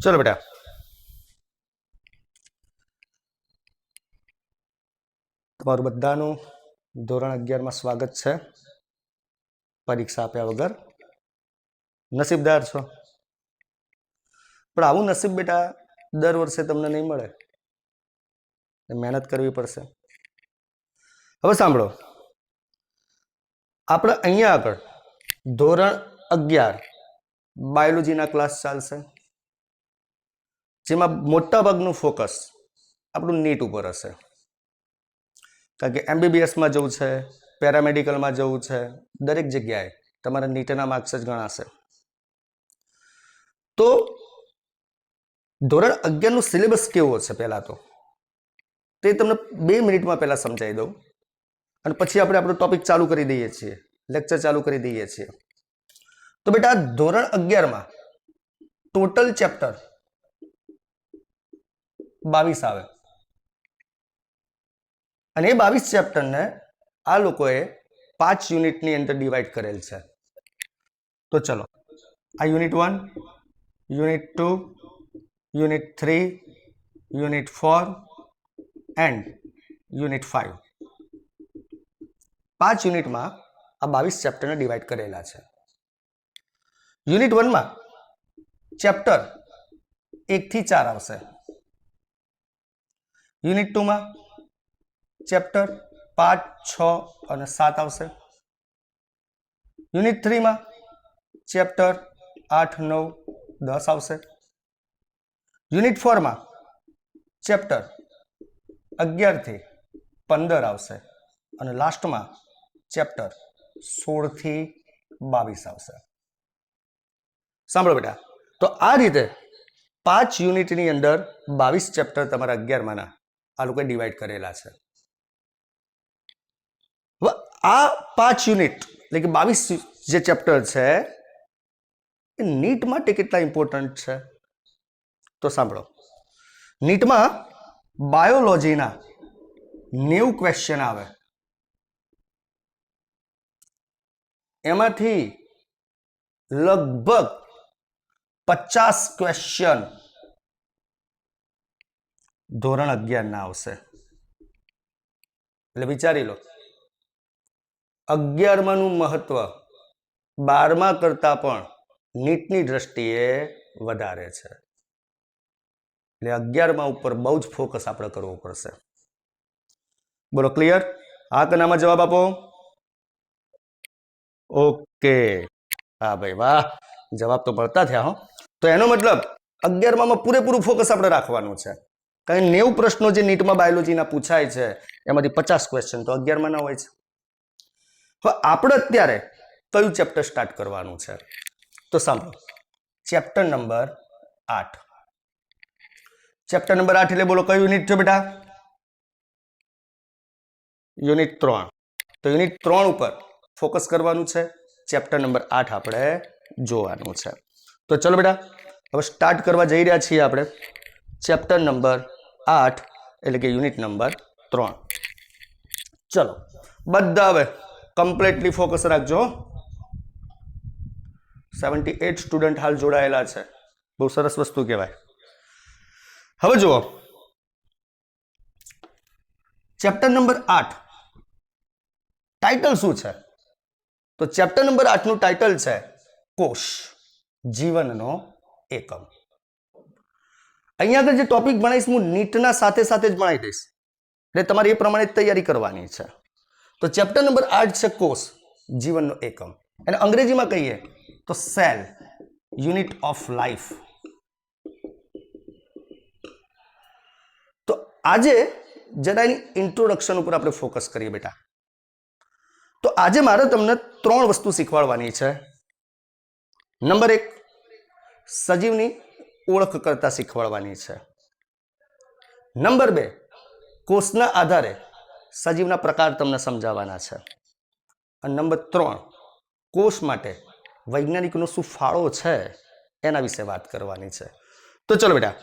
चलो बेटा, તમારું બધાનું ધોરણ 11 માં સ્વાગત છે. પરીક્ષા આપ્યા વગર નસીબદાર છો, પણ આવું નસીબ બેટા દર વર્ષે તમને નહીં મળે, મહેનત કરવી પડશે. હવે સાંભળો, આપણે અહીંયા આગળ ધોરણ 11 બાયોલોજીના ક્લાસ ચાલશે, જેમાં મોટાભાગનું ફોકસ આપણું નીટ ઉપર હશે. કારણ કે એમબીબીએસમાં જવું છે, પેરામેડિકલમાં જવું છે, દરેક જગ્યાએ તમારા નીટના માર્ક્સ જ ગણાશે. તો ધોરણ 11નું સિલેબસ કેવો છે પહેલા તો તે તમને 2 મિનિટમાં પહેલા સમજાવી દઉં, અને પછી આપણે આપણો ટોપિક ચાલુ કરી દઈએ છીએ, લેક્ચર ચાલુ કરી દઈએ છીએ. તો બેટા ધોરણ 11માં ટોટલ ચેપ્ટર 22 આવે, અને એ 22 ચેપ્ટરને આ લોકોએ 5 યુનિટની અંદર ડિવાઈડ કરેલ છે. તો ચલો, આ unit 1, unit 2, unit 3, unit 4 and unit 5, 5 યુનિટમાં આ 22 ચેપ્ટરને ડિવાઈડ કરેલા છે. યુનિટ 1માં ચેપ્ટર 1 થી 4 આવશે. યુનિટ 2માં ચેપ્ટર 5, 6 અને 7 આવશે. યુનિટ 3માં ચેપ્ટર 8, 9, 10 આવશે. યુનિટ 4માં ચેપ્ટર 11 થી 15 આવશે, અને લાસ્ટમાં ચેપ્ટર 16 થી 22 આવશે. સાંભળો બેટા, તો આ રીતે 5 યુનિટની અંદર 22 ચેપ્ટર તમારા 11માના આ લોકોએ ડિવાઈડ કરેલા છે. હવે આ 5 યુનિટ એટલે કે 22 જે ચેપ્ટર છે એ નીટ માટે કેટલા ઇમ્પોર્ટન્ટ છે તો સાંભળો. નીટમાં બાયોલોજીના 90 ક્વેશ્ચન આવે, એમાંથી લગભગ 50 ક્વેશ્ચન ધોરણ 11 ના આવશે. એટલે વિચારી લો, 11માનું મહત્વ 12મા કરતા પણ નીટની દ્રષ્ટિએ વધારે છે. એટલે 11મા ઉપર બહુ જ ફોકસ આપણે કરવું પડશે. બોલો ક્લિયર? આ કનામાં જવાબ આપો. ઓકે, હા ભાઈ વાહ, જવાબ તો મળતા થયા હો. તો એનો મતલબ 11મામાં પૂરેપૂરું ફોકસ આપણે રાખવાનું છે. કારણ કે 90 પ્રશ્નો જે નીટમાં બાયોલોજીના પૂછાય છે એમાંથી 50 ક્વેશ્ચન તો 11માં ના હોય છે. હવે આપણે અત્યારે કયું ચેપ્ટર સ્ટાર્ટ કરવાનું છે તો સાંભળો, ચેપ્ટર નંબર 8. ચેપ્ટર નંબર 8 એટલે બોલો કયું યુનિટ છે બેટા? યુનિટ 3. તો યુનિટ 3 ઉપર ફોકસ કરવાનું છે. ચેપ્ટર નંબર 8 આપણે જોવાનું છે. તો ચલો બેટા, હવે સ્ટાર્ટ કરવા જઈ રહ્યા છીએ આપણે ચેપ્ટર નંબર 8 એટલે કે યુનિટ નંબર 3. ચલો બધા હવે કમ્પ્લીટલી ફોકસ રાખજો. 78 સ્ટુડન્ટ હાલ જોડાયેલા છે, બહુ સરસ વસ્તુ કહેવાય. હવે જુઓ, ચેપ્ટર નંબર 8 ટાઇટલ શું છે? તો ચેપ્ટર નંબર 8 નું ટાઇટલ છે કોષ, જીવનનો એકમ. અહીંયા આગળ જે ટોપિક ભણાવીશ હું નીટના સાથે સાથે જ ભણાવી દઈશ, એટલે તમારે એ પ્રમાણે તૈયારી કરવાની છે. તો ચેપ્ટર નંબર 8 છે કોષ, જીવનનો એકમ. અને અંગ્રેજીમાં કહીએ તો સેલ, યુનિટ ઓફ લાઈફ. તો આજે જરા એની ઇન્ટ્રોડક્શન ઉપર આપણે ફોકસ કરીએ બેટા. તો આજે મારે તમને 3 વસ્તુ શીખવાડવાની છે. નંબર 1, સજીવની ઓળખ કરતા શીખવાડવાની છે. નંબર 2, કોષના આધારે સજીવના પ્રકાર તમને સમજાવવાના છે. અને નંબર 3, કોષ માટે વૈજ્ઞાનિકનો શું ફાળો છે એના વિશે વાત કરવાની છે. તો ચલો બેટા,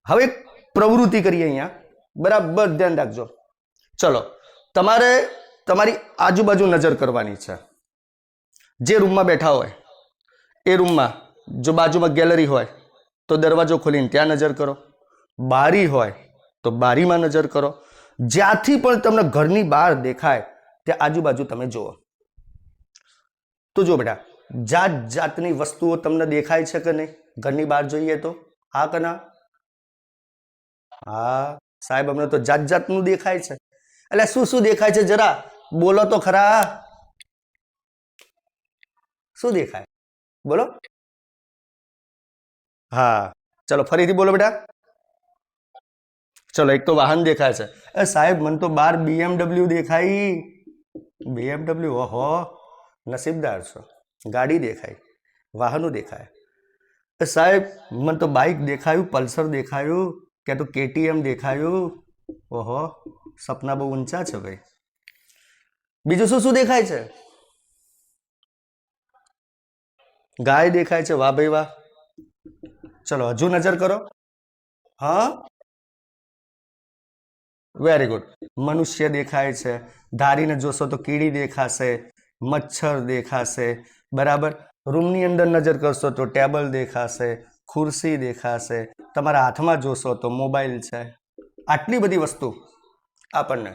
હવે એક પ્રવૃત્તિ કરીએ અહીંયા, બરાબર ધ્યાન રાખજો. ચલો, તમારે તમારી આજુબાજુ નજર કરવાની છે. જે રૂમમાં બેઠા હોય એ રૂમમાં જો બાજુમાં ગેલેરી હોય તો દરવાજો ખોલીને ત્યાં નજર કરો, બારી હોય તો બારીમાં નજર કરો, જ્યાંથી પણ તમને ઘરની બહાર દેખાય ત્યાં આજુબાજુ તમે જુઓ. તો જો બેટા, જાત જાતની વસ્તુઓ તમને દેખાય છે કે નહીં ઘરની બહાર જોઈએ તો? હા કે ના? હા સાહેબ, અમને તો જાત જાતનું દેખાય છે. એટલે શું શું દેખાય છે જરા બોલો તો ખરા. શું દેખાય બોલો? હા ચલો ફરીથી બોલો બેટા. ચલો એક તો વાહન દેખાય છે. એ સાહેબ મને તો બાર BMW દેખાઈ. BMW, ઓહો નસીબદાર છો. ગાડી દેખાય, વાહનો દેખાય. એ સાહેબ મને તો બાઇક દેખાયું, પલ્સર દેખાયું, કે તો KTM દેખાયું. ઓહો સપના બહુ ઊંચા છે ભાઈ. બીજું શું શું દેખાય છે? ગાય દેખાય છે. વાહ ભાઈ વાહ. ચલો હજુ નજર કરો. હા વેરી ગુડ. મનુષ્ય દેખાય છે. ધારીને જોશો તો કીડી દેખાશે, મચ્છર દેખાશે. બરાબર. રૂમની અંદર નજર કરશો તો ટેબલ દેખાશે, ખુરશી દેખાશે. તમારા હાથમાં જોશો તો મોબાઈલ છે. આટલી બધી વસ્તુ આપણને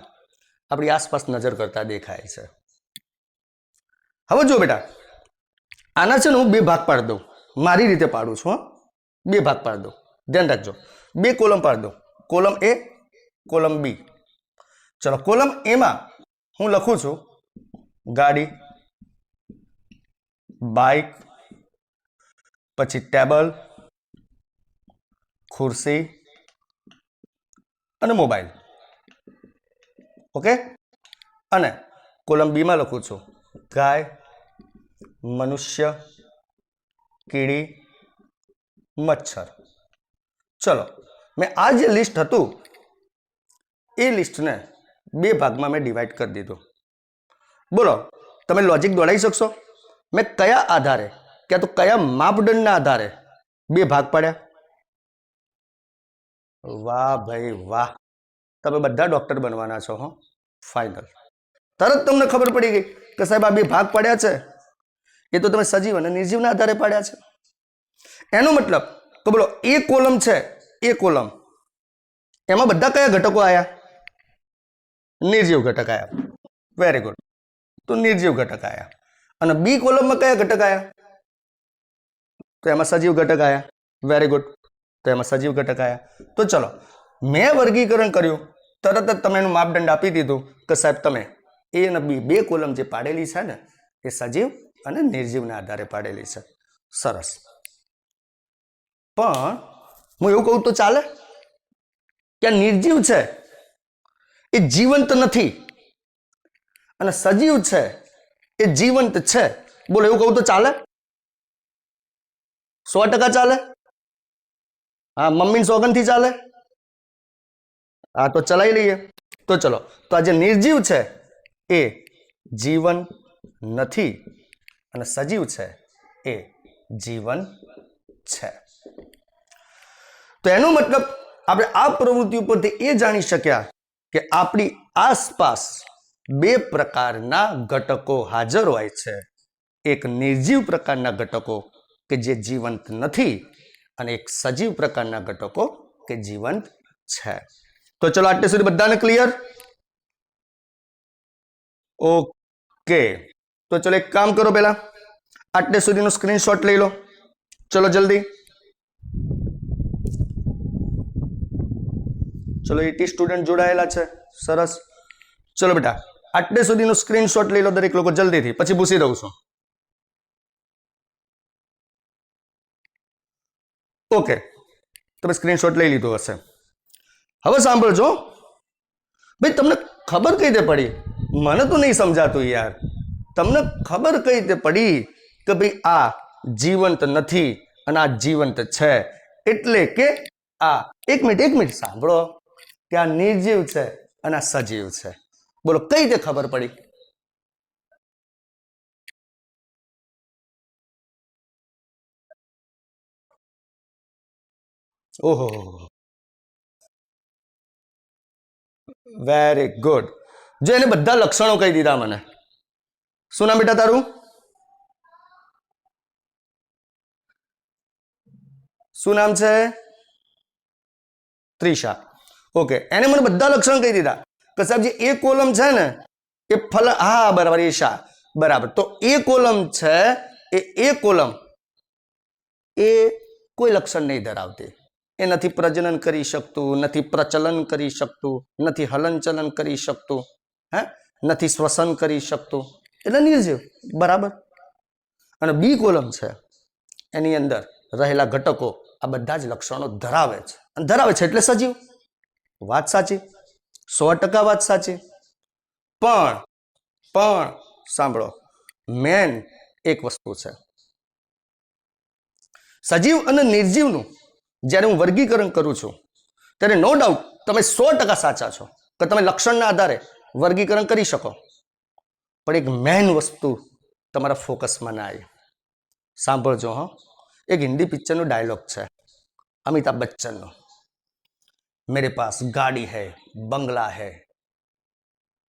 આપણી આસપાસ નજર કરતા દેખાય છે. હવે જો બેટા, આના છે ને હું બે ભાગ પાડી દઉં. મારી રીતે પાડું છું. બે ભાગ પાડી દઉં, ધ્યાન રાખજો. બે કોલમ પાડી દઉં, કોલમ A, કોલમ B. ચલો કોલમ એમાં હું લખું છું ગાડી, બાઇક, પછી ટેબલ, ખુરશી અને મોબાઈલ. ઓકે. અને કોલમ B માં લખું છું ગાય, મનુષ્ય, કીડી, મચ્છર. ચલો મેં આ જે લિસ્ટ હતું એ લિસ્ટને બે ભાગમાં મેં ડિવાઈડ કરી દીધું. બોલો તમે લોજિક દોડાવી શકશો? મેં કયા આધારે કે તો કયા માપદંડના આધારે બે ભાગ પાડ્યા? વાહ ભાઈ વાહ, તમે બધા ડોક્ટર બનવાના છો. હો ફાઇનલ. તરત તમને ખબર પડી ગઈ કે સાહેબ આ બે ભાગ પાડ્યા છે એ તો તમે સજીવ અને નિર્જીવના આધારે પાડ્યા છે. એનો મતલબ તો બોલો એ કોલમ છે, એ કોલમ એમાં બધા કયા ઘટકો આવ્યા? નિર્જીવ ઘટક આવ્યા. Very good. તો નિર્જીવ ઘટક આવ્યા. અને બી કોલમમાં કયા ઘટક આવ્યા? તો એમાં સજીવ ઘટક આવ્યા. Very good. તો એમાં સજીવ ઘટક આવ્યા. તો ચલો મેં વર્ગીકરણ કર્યું, તરત જ તમે એનું માપદંડ આપી દીધું કે સાહેબ તમે A અને B બે કોલમ જે પાડેલી છે ને એ સજીવ અને નિર્જીવના આધારે પાડેલી છે. સરસ. પણ હું એવું કહું તો ચાલે કે નિર્જીવ છે એ જીવંત નથી અને સજીવ છે એ જીવંત છે. બોલો એવું કહું તો ચાલે? 100% ચાલે. હા મમ્મીની સોગંદથી ચાલે. હા તો ચલાવી લઈએ. તો ચલો, તો આ જે નિર્જીવ છે એ જીવન નથી અને સજીવ છે એ જીવન છે. તો એનો મતલબ આપણે આ પ્રવૃત્તિ ઉપરથી એ જાણી શક્યા કે આપણી આસપાસ બે પ્રકારના ઘટકો હાજર હોય છે. એક નિર્જીવ પ્રકારના ઘટકો કે જે જીવંત નથી અને એક સજીવ પ્રકારના ઘટકો કે જીવંત છે. તો ચલો આટલે સુધી બધાને ક્લિયર? ઓકે. તો ચલો એક કામ કરો, પહેલા આટલે સુધીનો સ્ક્રીનશોટ લઈ લો. ચલો જલ્દી. ચલો 80 સ્ટુડન્ટ જોડાયેલા છે. સરસ. ચલો બેટા આટલે સુધીનો સ્ક્રીનશોટ લઈ લો દરેક લોકો જલ્દીથી, પછી પૂછી દઉં છું. ઓકે, તમે સ્ક્રીનશોટ લઈ લીધો હશે. હવે સાંભળજો ભાઈ, તમને ખબર કઈ રીતે પડી? મને તો નહીં સમજાતું યાર. તમને ખબર કઈ રીતે પડી કે ભાઈ આ જીવંત નથી અને આ જીવંત છે? એટલે કે આ એક મિનિટ સાંભળો કે આ નિર્જીવ છે અને આ સજીવ છે. બોલો કઈ રીતે ખબર પડી? ઓહો, વેરી ગુડ. જો એને બધા લક્ષણો કહી દીધા મને. શું નામ બેટા તારું? શું નામ છે? ત્રિષા. ઓકે, એને મને બધા લક્ષણ કહી દીધા કે સાહેબ જે એ કોલમ છે ને એ ફલ, હા બરાબર, ઈશા બરાબર. તો એ કોલમ છે એ કોલમ એ કોઈ લક્ષણ નહીં ધરાવતી. એ નથી પ્રજનન કરી શકતું, નથી પ્રચલન કરી શકતું, નથી હલનચલન કરી શકતું, હે નથી શ્વસન કરી શકતું, એટલે નિર્જીવ. બરાબર. અને બી કોલમ છે એની અંદર રહેલા ઘટકો આ બધા જ લક્ષણો ધરાવે છે, અને ધરાવે છે એટલે સજીવ. વાત સાચી, 100% વાત સાચી. પણ સાંભળો, મેન એક વસ્તુ છે. સજીવ અને નિર્જીવનું જ્યારે હું વર્ગીકરણ કરું છું ત્યારે નો ડાઉટ તમે 100% સાચા છો કે તમે લક્ષણના આધારે વર્ગીકરણ કરી શકો. પણ એક મેન વસ્તુ તમારા ફોકસમાં ના આવી. સાંભળજો હા, એક હિન્દી પિક્ચરનો ડાયલોગ છે અમિતાભ બચ્ચનનો, મેરે પાસ ગાડી હૈ, બંગલા હૈ,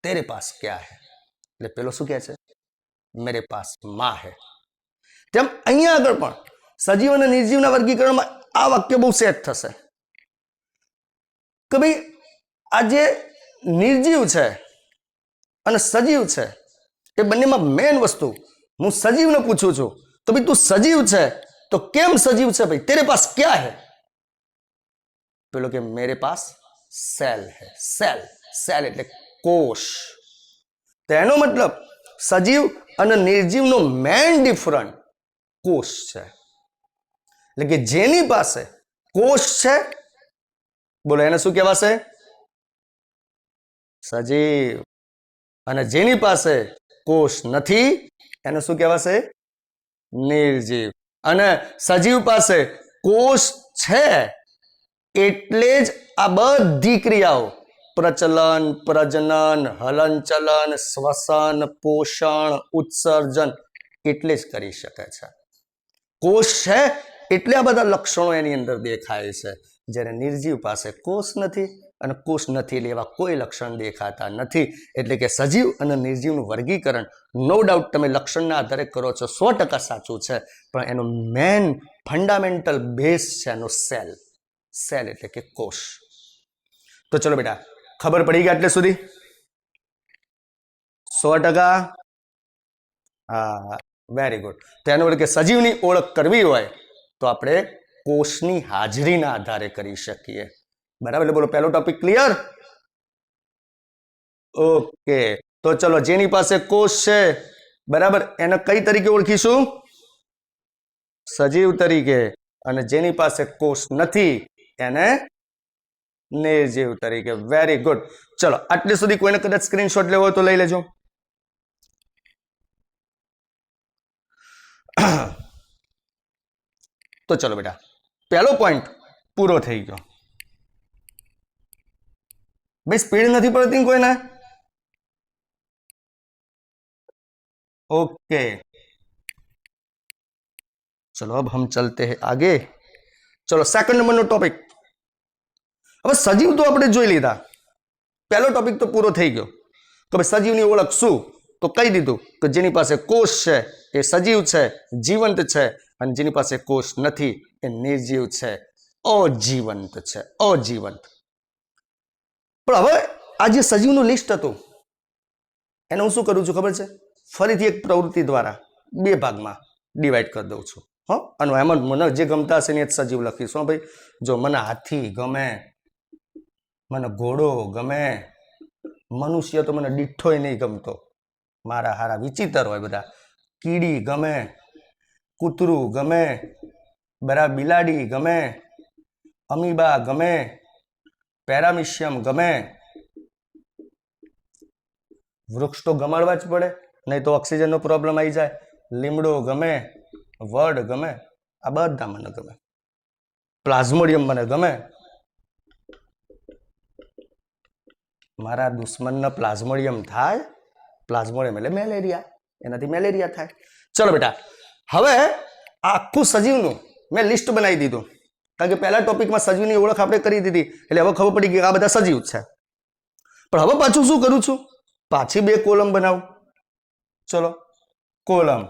તેરે પાસ ક્યા હૈ? એટલે પેલો શું કહે છે? મેરે પાસ માં હૈ. તેમ અહીંયા આગળ પણ સજીવ અને નિર્જીવના વર્ગીકરણમાં આ વાક્ય બહુ સેટ થશે કે ભાઈ આ જે નિર્જીવ છે અને સજીવ છે એ બંનેમાં મેન વસ્તુ, હું સજીવને પૂછું છું તો ભાઈ તું સજીવ છે તો કેમ સજીવ છે ભાઈ? તેરે પાસ ક્યા હૈ? પેલો કે મેરે પાસ સેલ હૈ. સેલ એટલે કોષ. તેનો મતલબ સજીવ અને નિર્જીવનો મેન ડિફરન્ટ કોષ છે. એટલે કે જેની પાસે કોષ છે, બોલો એને શું કહેવાશે? સજીવ. અને જેની પાસે કોષ નથી એને શું કહેવાશે? નિર્જીવ. અને સજીવ પાસે કોષ છે એટલે જ આ બધી ક્રિયાઓ પ્રચલન, પ્રજનન, હલનચલન, શ્વસન, પોષણ, ઉત્સર્જન એટલે જ કરી શકે છે. કોષ છે એટલે આ બધા લક્ષણો એની અંદર દેખાય છે. જ્યારે નિર્જીવ પાસે કોષ નથી અને કોષ નથી એટલે એવા કોઈ લક્ષણ દેખાતા નથી. એટલે કે સજીવ અને નિર્જીવનું વર્ગીકરણ નો ડાઉટ તમે લક્ષણના આધારે કરો છો, 100% સાચું છે. પણ એનો મેન ફંડામેન્ટલ બેઝ છે એનો સેલ. સેલ એટલે કે કોષ. તો ચલો બેટા, ખબર પડી ગઈ એટલે સુધી? 100%. હા, વેરી ગુડ. તેનો એટલે કે સજીવની ઓળખ કરવી હોય તો આપણે કોષની હાજરીના આધારે કરી શકીએ. બરાબર. એટલે બોલો, પહેલો ટોપિક ક્લિયર? ઓકે. તો ચલો, જેની પાસે કોષ છે બરાબર એને કઈ તરીકે ઓળખીશું? સજીવ તરીકે. અને જેની પાસે કોષ નથી એને નિર્જીવ તરીકે. Very good. ચલો, આટલે સુધી કોઈને કદાચ સ્ક્રીનશોટ લેવો હોય તો લઈ લેજો. તો ચલો બેટા, પહેલો પોઈન્ટ પૂરો થઈ ગયો. भाई स्पीड नहीं पड़ती कोई ना? ओके, चलो अब हम चलते हैं आगे. चलो सेकंड नंबर नो टॉपिक. अब सजीव तो આપણે જોઈ લીધા. પહેલો ટોપિક તો પૂરો થઈ ગયો કે ભાઈ સજીવની ઓળખ શું? તો કહી દીધું કે જેની પાસે કોષ છે એ સજીવ છે, જીવંત છે, અને જેની પાસે કોષ નથી એ નિર્જીવ છે, અજીવંત છે, અજીવંત. પણ હવે આ જે સજીવનું લિસ્ટ હતું એને હું શું કરું છું ખબર છે? ફરીથી એક પ્રવૃત્તિ દ્વારા બે ભાગમાં ડિવાઈડ કરી દઉં છું. હા, અને એમાં મને જે ગમતા હશે ને એ જ સજીવ લખીશું. ભાઈ જો મને હાથી ગમે, મને ઘોડો ગમે, મનુષ્ય તો મને ડીઠોય નહીં ગમતો, મારા હારા વિચિત્ર હોય બધા. કીડી ગમે, કૂતરું ગમે, બરાબર, બિલાડી ગમે, અમીબા ગમે, પેરામિશિયમ ગમે. વૃક્ષ તો ગમાડવા જ પડે, નહીં તો ઓક્સિજનનો પ્રોબ્લેમ આવી જાય. લીમડો ગમે, વડ ગમે, આ બધા મને ગમે. પ્લાઝ્મોડિયમ મને ગમે. મારા દુશ્મનને પ્લાઝ્મોડિયમ થાય, પ્લાઝ્મોડિયમ એટલે મેલેરિયા, એનાથી મેલેરિયા થાય. ચલો બેટા, હવે આખું સજીવનું મેં લિસ્ટ બનાવી દીધું. કારણ કે પહેલા ટોપિકમાં સજીવની ઓળખ આપણે કરી દીધી એટલે હવે ખબર પડી ગઈ આ બધા સજીવ છે. પણ હવે પાછું શું કરું છું? પાછી બે કોલમ બનાવું. ચલો કોલમ.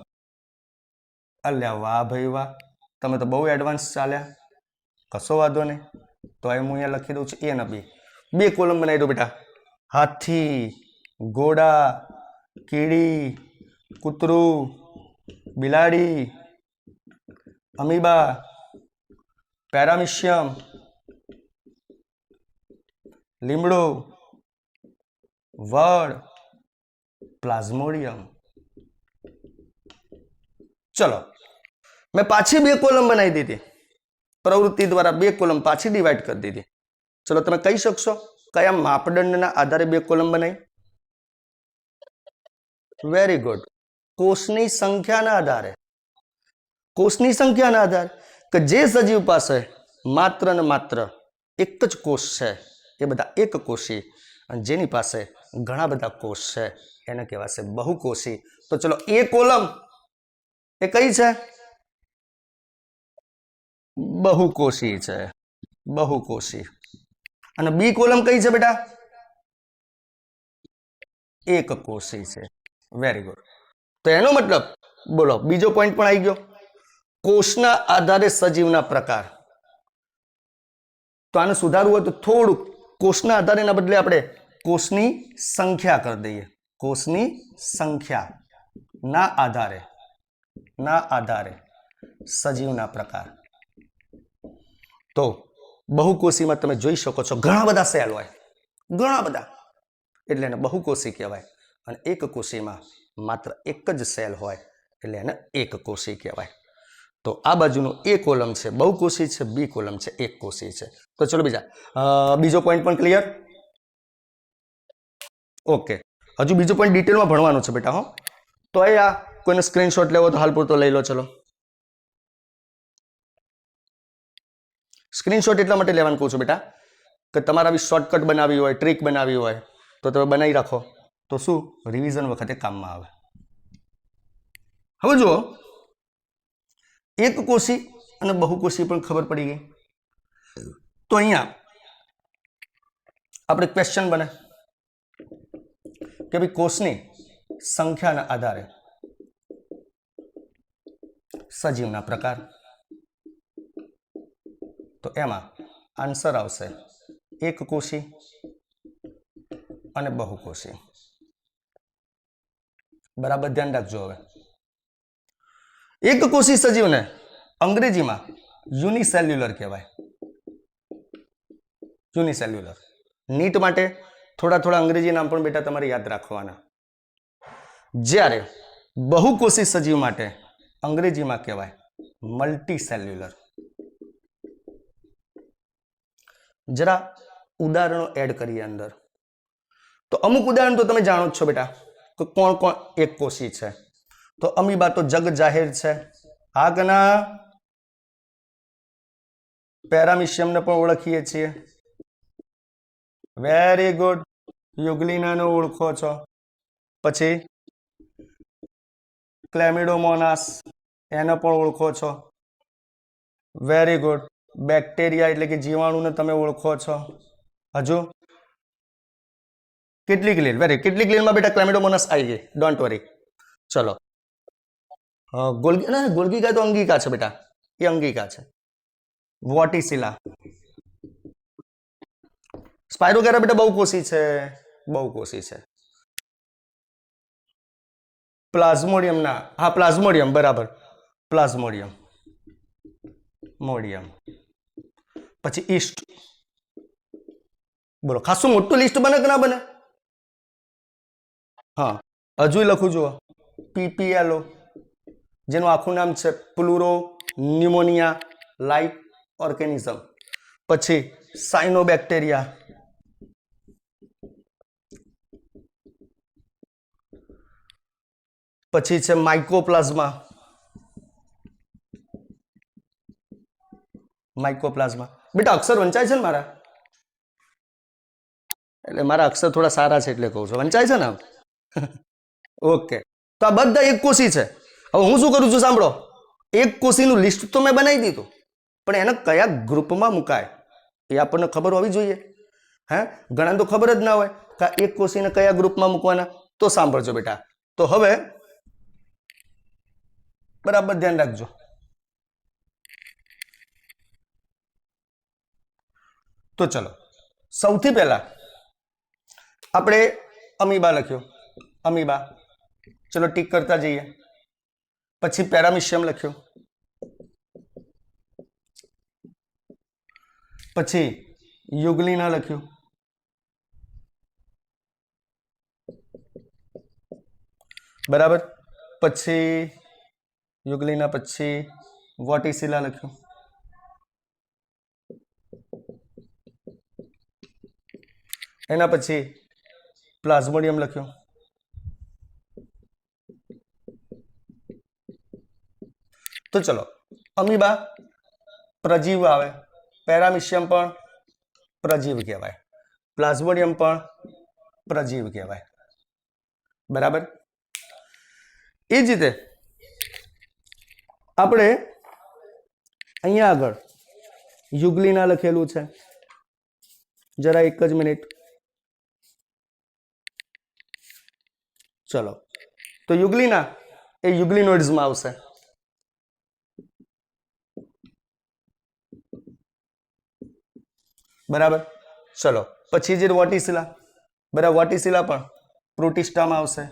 અલ્યા વાહ ભાઈ વાહ, તમે તો બહુ એડવાન્સ ચાલ્યા. कशो वांधो नहीं। तो हूँ अँ लखी दू ए ने बे कॉलम बनावी दो बेटा। हाथी, घोड़ा, कीड़ी, कूतरू, बिलाड़ी, अमीबा, पैरामीशियम, लीमड़ो, वड, प्लाज्मोडियम। चलो मैं पाछी बे कॉलम बनाई दी थी, प्रवृत्ति द्वारा बे कॉलम पाछी डिवाइड कर दी थी। चलो તમે કહી શકશો કયા માપદંડના આધારે બે કોલમ બનાવી? વેરી ગુડ, કોષની સંખ્યાના આધારે। કોષની સંખ્યાના આધારે કે જે સજીવ પાસે માત્ર ને માત્ર એક જ કોષ છે એ બધા એક કોષી, અને જેની પાસે ઘણા બધા કોષ છે એને કહેવાશે બહુકોષી। તો ચલો એ કોલમ એ કઈ છે? બહુકોષી છે, બહુકોષી। અને બી કોલમ કઈ છે બેટા? એક કોષી છે। Very good. તો એનો મતલબ બોલો બીજો પોઈન્ટ પણ આવી ગયો, કોષના આધારે સજીવના પ્રકાર। તો આને સુધારવું હોય તો થોડુંક કોષના આધારેના બદલે આપણે કોષની સંખ્યા કરી દઈએ। કોષની સંખ્યા ના આધારે સજીવના પ્રકાર। તો બહુકોષીમાં તમે જોઈ શકો છો ઘણા બધા સેલ હોય, ઘણા બધા, એટલે એને બહુકોષી કહેવાય। અને એક કોષીમાં માત્ર એક જ સેલ હોય એટલે એને એક કોષી કહેવાય। તો આ બાજુનો એ કોલમ છે બહુકોષી છે, બી કોલમ છે એક કોષી છે। તો ચલો બીજો પોઈન્ટ પણ ક્લિયર? ઓકે, હજુ બીજો પોઈન્ટ ડિટેલમાં ભણવાનો છે બેટા હો। તો આ કોઈને સ્ક્રીનશોટ લેવો તો હાલ પૂરતો લઈ લો। ચલો સ્ક્રીનશોટ એટલા માટે લેવાનું કહું છું બેટા કે તમારે આવી શોર્ટકટ બનાવી હોય, ટ્રીક બનાવી હોય તો તમે બનાવી રાખો, તો શું રિવિઝન વખતે કામમાં આવે। હવે જુઓ, એક કોષી અને બહુકોષી પણ ખબર પડી ગઈ। તો અહીંયા આપણે ક્વેશ્ચન બને કે ભાઈ કોષની સંખ્યાના આધારે સજીવના પ્રકાર। તો એમાં આન્સર આવશે એક કોષી અને બહુકોષી। બરાબર ધ્યાન રાખજો। હવે એક કોષી સજીવને અંગ્રેજીમાં યુનિસેલ્યુલર કહેવાય, યુનિસેલ્યુલર। નીટ માટે થોડા થોડા અંગ્રેજી નામ પણ બેટા તમારે યાદ રાખવાના। જ્યારે બહુકોષી સજીવ માટે અંગ્રેજીમાં કહેવાય મલ્ટીસેલ્યુલર। જરા ઉદાહરણો એડ કરીએ અંદર। તો અમુક ઉદાહરણ તો તમે જાણો જ છો બેટા કે કોણ કોણ એક કોષી છે। તો અમીબા તો જગ જાહેર છે, આગના પેરામીશિયમને પણ ઓળખીએ છીએ। વેરી ગુડ, યુગ્લિનાને ઓળખો છો। પછી ક્લેમિડોમોનાસ એને પણ ઓળખો છો। વેરી ગુડ, બેક્ટેરિયા એટલે કે જીવાણુને તમે ઓળખો છો। હજુ કેટલીક લીલ, વેરી કેટલીક લીલમાં બેટા ક્લેમિડોમોનાસ આવી ગઈ, ડોન્ટ વરી। ચલો ગોલ્ગીકા તો અંગિકા છે બેટા, એ અંગિકા છે। વોટિસિલા, સ્પાયરોગેરા બેટા બહુકોષી છે, બહુકોષી છે। પ્લાઝ્મોડિયમ ના, હા પ્લાઝ્મોડિયમ બરાબર, પ્લાઝ્મોડિયમ મોડિયમ। પછી ઈસ્ટ, બોલો ખાસું મોટું લિસ્ટ બને કે ના બને? હા હજુ લખું જુઓ, પીપીએલઓ જેનું આખું નામ છે પ્લુરો ન્યુમોનિયા લાઇક ઓર્ગેનિઝમ। પછી સાયનોબેક્ટેરિયા, પછી છે માઇકોપ્લાઝમા, માઇકોપ્લાઝમા। બેટા અક્ષર વંચાય છે ને મારા? એટલે મારા અક્ષર થોડા સારા છે એટલે કહું છું, વંચાય છે ને? ઓકે, તો આ બધા એક કોષી છે। હવે હું શું કરું છું સાંભળો, એક કોષીનું લિસ્ટ તો મેં બનાવી દીધું, પણ એને કયા ગ્રુપમાં મુકાય એ આપણને ખબર હોવી જોઈએ। હે ઘણા તો ખબર જ ના હોય કે એક કોષીને કયા ગ્રુપમાં મૂકવાના। તો સાંભળજો બેટા, તો હવે બરાબર ધ્યાન રાખજો। तो चलो સૌથી પહેલા આપણે અમીબા લખ્યો, અમીબા, ચલો ટીક કરતા જઈએ. પછી પેરામિશિયમ લખ્યો, પછી યુગ્લિના લખ્યું, બરાબર. પછી યુગ્લિના પછી વોટિસિલા લખ્યું, એના પછી પ્લાઝ્મોડિયમ લખ્યું, તો ચલો અમીબા પ્રજીવ આવે, પેરામિશિયમ પણ પ્રજીવ કહેવાય, પ્લાઝ્મોડિયમ પણ પ્રજીવ કહેવાય, બરાબર. એ જ રીતે આપણે અહીંયા આગળ યુગ્લિના લખેલું છે, જરા એક જ મિનિટ. ચલો તો યુગ્લિના એ યુગ્લિનોઇડ્સમાં આવશે, બરાબર. ચલો પછી જે વોટિસિલા, બરાબર, વોટિસિલા પણ પ્રોટિસ્ટામાં આવશે.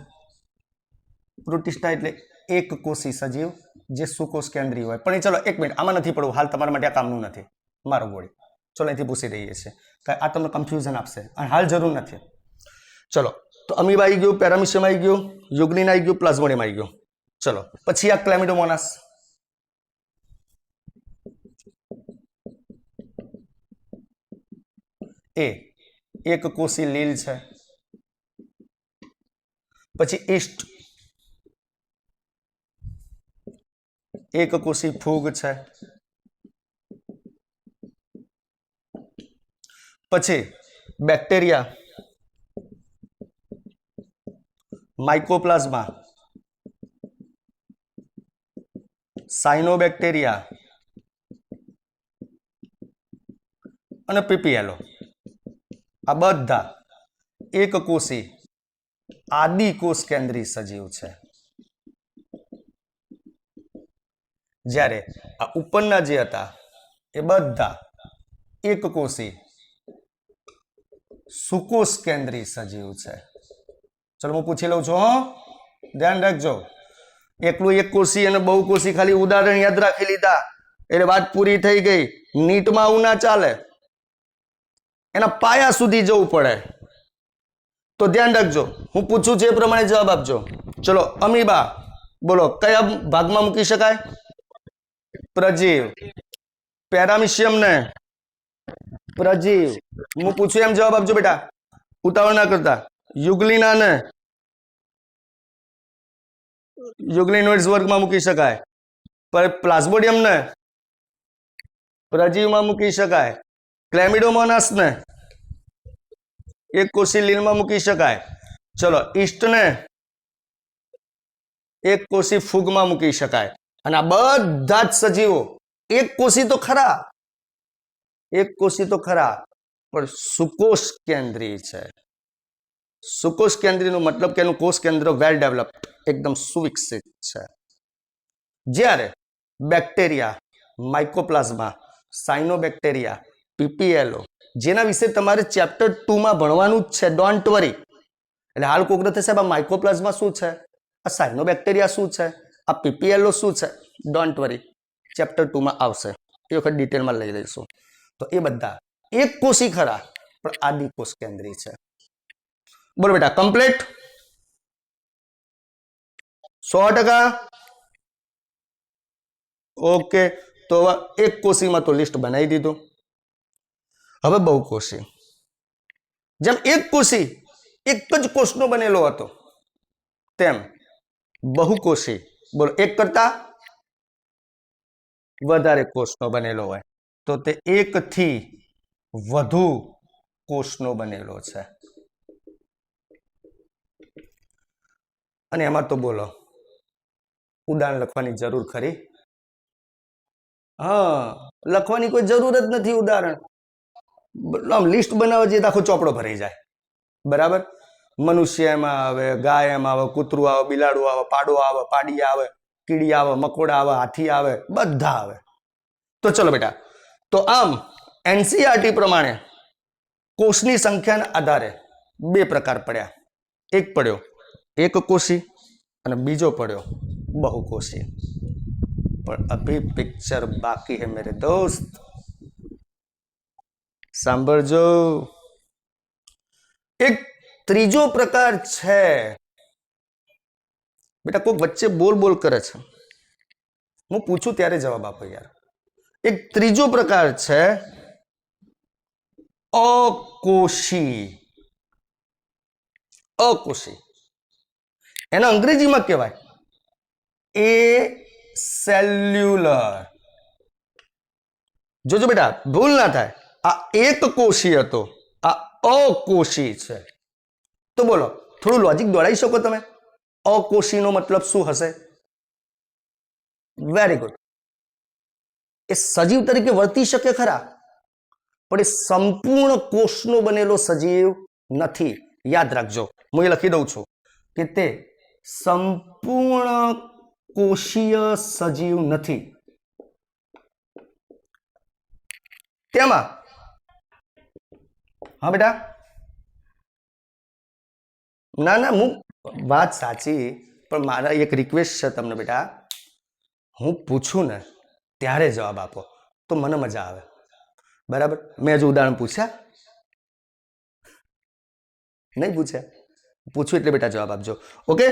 પ્રોટિસ્ટા એટલે એક કોષી સજીવ જે સુકોષ કેન્દ્રીય હોય. પણ ચલો એક મિનિટ, આમાં નથી પડવું, હાલ તમારા માટે આ કામનું નથી મારું ગોળી. ચલો અહીંથી પૂછી દઈએ છીએ, આ તમને કન્ફ્યુઝન આપશે અને હાલ જરૂર નથી. ચલો તો અમીબા આવી ગયું, પેરામિશિયમ આવી ગયું, યુગ્લિન આવી ગયું, પ્લાઝ્મોડિયમ આવી ગયું. ચલો પછી આ ક્લેમિડોમોનાસ, એ એક કોષી લીલ છે. પછી ઈસ્ટ એક કોષી ફૂગ છે. પછી બેક્ટેરિયા, માઇકોપ્લાઝમા, સાયનોબેક્ટેરિયા અને પીપીએલો, આ બધા એક કોષી આદિ કોષ કેન્દ્રીય સજીવ છે. જ્યારે આ ઉપરના જે હતા એ બધા એક કોષી સુકોષ કેન્દ્રીય સજીવ છે. ચલો હું પૂછી લઉં છું, ધ્યાન રાખજો. એકલું એક કોષી અને બહુ કોષી ખાલી ઉદાહરણ યાદ રાખી લીધા એટલે વાત પૂરી થઈ ગઈ. નીટમાં આવું ના ચાલે, એના પાયા સુધી જવું પડે. તો ધ્યાન રાખજો, હું પૂછું છું એ પ્રમાણે જવાબ આપજો. ચલો અમીબા બોલો કયા ભાગમાં મૂકી શકાય? પ્રજીવ. પેરામિશિયમ ને પ્રજીવ, હું પૂછું એમ જવાબ આપજો બેટા, ઉતાવળ ના કરતા. યુગ્લિના ને યુગ્લિનોઇડ્સ વર્ગમાં મૂકી શકાય. પ્લાઝ્મોડિયમ ને પ્રજીવમાં મૂકી શકાય. ક્લેમિડોમોનાસ ને એક કોષી લીલમાં મૂકી શકાય. ચલો ઈસ્ટ ને એક કોષી ફૂગમાં મૂકી શકાય. અને આ બધા જ સજીવો એક કોષી તો ખરા, એક કોષી તો ખરા, પણ સુકોષ કેન્દ્રીય છે. સુકોષ કેન્દ્રીયનો મતલબ કે એનું કોષ કેન્દ્ર વેલ ડેવલપ્ડ, એકદમ સુવિકસિત છે. જ્યારે બેક્ટેરિયા, માઇકોપ્લાઝમા, સાયનોબેક્ટેરિયા, પીપીએલઓ, જેના વિશે તમારે ચેપ્ટર 2 માં ભણવાનું જ છે, ડોન્ટ વરી. એટલે હાલ કોકરે થશે સાહેબ આ માઇકોપ્લાઝમા શું છે, આ સાયનોબેક્ટેરિયા શું છે, આ પીપીએલઓ શું છે, ડોન્ટ વરી, ચેપ્ટર 2 માં આવશે, એ વખત ડિટેલમાં લઈ લઈશું. તો એ બધા એક કોષી ખરા પણ આદિ કોષ કેન્દ્રીય છે. બોલો બેટા કમ્પ્લીટ 100%? ઓકે. તો એક કોષીમાં તો લિસ્ટ બનાવી દીધું. હવે બહુકોષી, જેમ એક કોષી એક જ કોષનો બનેલો હતો તેમ બહુકોષી બોલો એક કરતા વધારે કોષનો બનેલો હોય તો તે એક થી વધુ કોષનો બનેલો છે. અને એમાં તો બોલો ઉદાહરણ લખવાની જરૂર ખરી? હા, લખવાની કોઈ જરૂર જ નથી. ઉદાહરણ આમ લિસ્ટ બનાવવા જઈએ તો આખો ચોપડો ભરાઈ જાય. બરાબર? મનુષ્ય એમાં આવે, ગાય એમાં આવે, કૂતરું આવે, બિલાડું આવે, પાડો આવે, પાડી આવે, કીડી આવે, મકોડા આવે, હાથી આવે, બધા આવે. તો ચલો બેટા, તો આમ એનસીઈઆરટી પ્રમાણે કોષની સંખ્યાના આધારે બે પ્રકાર પડ્યા. એક પડ્યો એકકોષી અને બીજો પડ્યો બહુકોષી. પણ અભી પિક્ચર બાકી હે મેરે દોસ્ત. સાંભળજો, એક ત્રીજો પ્રકાર છે. બેટા કોઈક વચ્ચે બોલ બોલ કરે છે, હું પૂછું ત્યારે જવાબ આપો યાર. એક ત્રીજો પ્રકાર છે અકોષી. અકોષી એને અંગ્રેજીમાં કહેવાય એ સેલ્યુલર. જોજો બેટા ભૂલ ના થાય, આ એક કોષી હતો, આ અકોષી છે. તો બોલો થોડું લોજિક દોડાવી શકો તમે? અકોષીનો મતલબ શું હશે? Very good. એ સજીવ તરીકે વર્તી શકે ખરા, પણ એ સંપૂર્ણ કોષનો બનેલો સજીવ નથી. યાદ રાખજો, હું એ લખી દઉં છું કે તે સંપૂર્ણ કોષીય સજીવ નથી. તેમાં હા બેટા, ના ના હું વાત સાચી, પણ મારા એક રિક્વેસ્ટ છે તમને બેટા, હું પૂછું ને ત્યારે જવાબ આપો તો મને મજા આવે. બરાબર? મેં જો ઉદાહરણ પૂછ્યા નહીં પૂછ્યા? પૂછું એટલે બેટા જવાબ આપજો. ઓકે,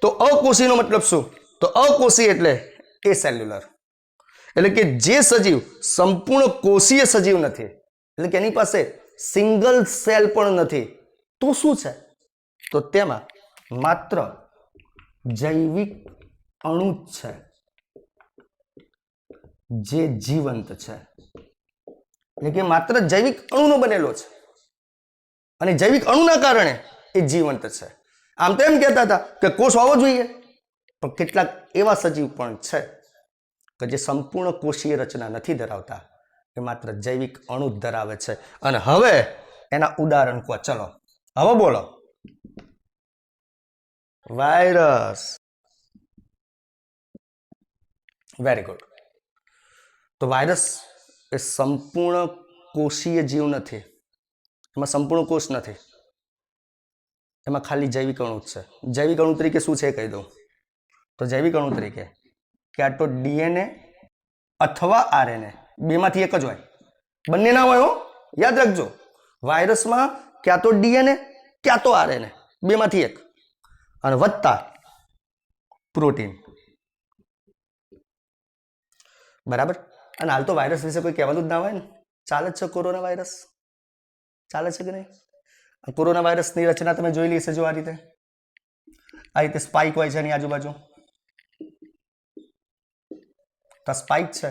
તો અકોષીનો મતલબ શું? તો અકોષી એટલે એ સેલ્યુલર, એટલે કે જે સજીવ સંપૂર્ણ કોષીય સજીવ નથી, એટલે કે એની પાસે સિંગલ સેલ પણ નથી, તો શું છે? તો તેમાં માત્ર જૈવિક અણુ જ છે જે જીવંત છે. એટલે કે માત્ર જૈવિક અણુનો બનેલો છે અને જૈવિક અણુના કારણે એ જીવંત છે. આમ તો એમ કહેતા હતા કે કોષ હોવો જોઈએ, પણ કેટલાક એવા સજીવ પણ છે કે જે સંપૂર્ણ કોષીય રચના નથી ધરાવતા, એ માત્ર જૈવિક અણુ જ ધરાવે છે. અને હવે એના ઉદાહરણ કહો. ચલો હવે બોલો. વાયરસ. Very good. તો વાયરસ એ સંપૂર્ણ કોષીય જીવ નથી, એમાં સંપૂર્ણ કોષ નથી, એમાં ખાલી જૈવિક અણુ છે. જૈવિક અણુ તરીકે શું છે કહી દઉં તો જૈવિક અણુ તરીકે ક્યાં તો ડીએનએ અથવા આરએનએ, બેમાંથી એક જ હોય, બંને ના હોય હો, યાદ રાખજો. વાયરસમાં ક્યાં તો ડીએનએ ક્યાં તો આરએનએ, બેમાંથી એક, અને વત્તા પ્રોટીન. બરાબર? અને હાલ તો વાયરસ વિશે કોઈ કહેવાનું જ ના હોય ને, ચાલે જ છે કોરોના વાયરસ, ચાલે છે કે નહીં? કોરોના વાયરસની રચના તમે જોઈ હશે, જો આ રીતે સ્પાઇક હોય છે એની આજુબાજુ. તો સ્પાઇક છે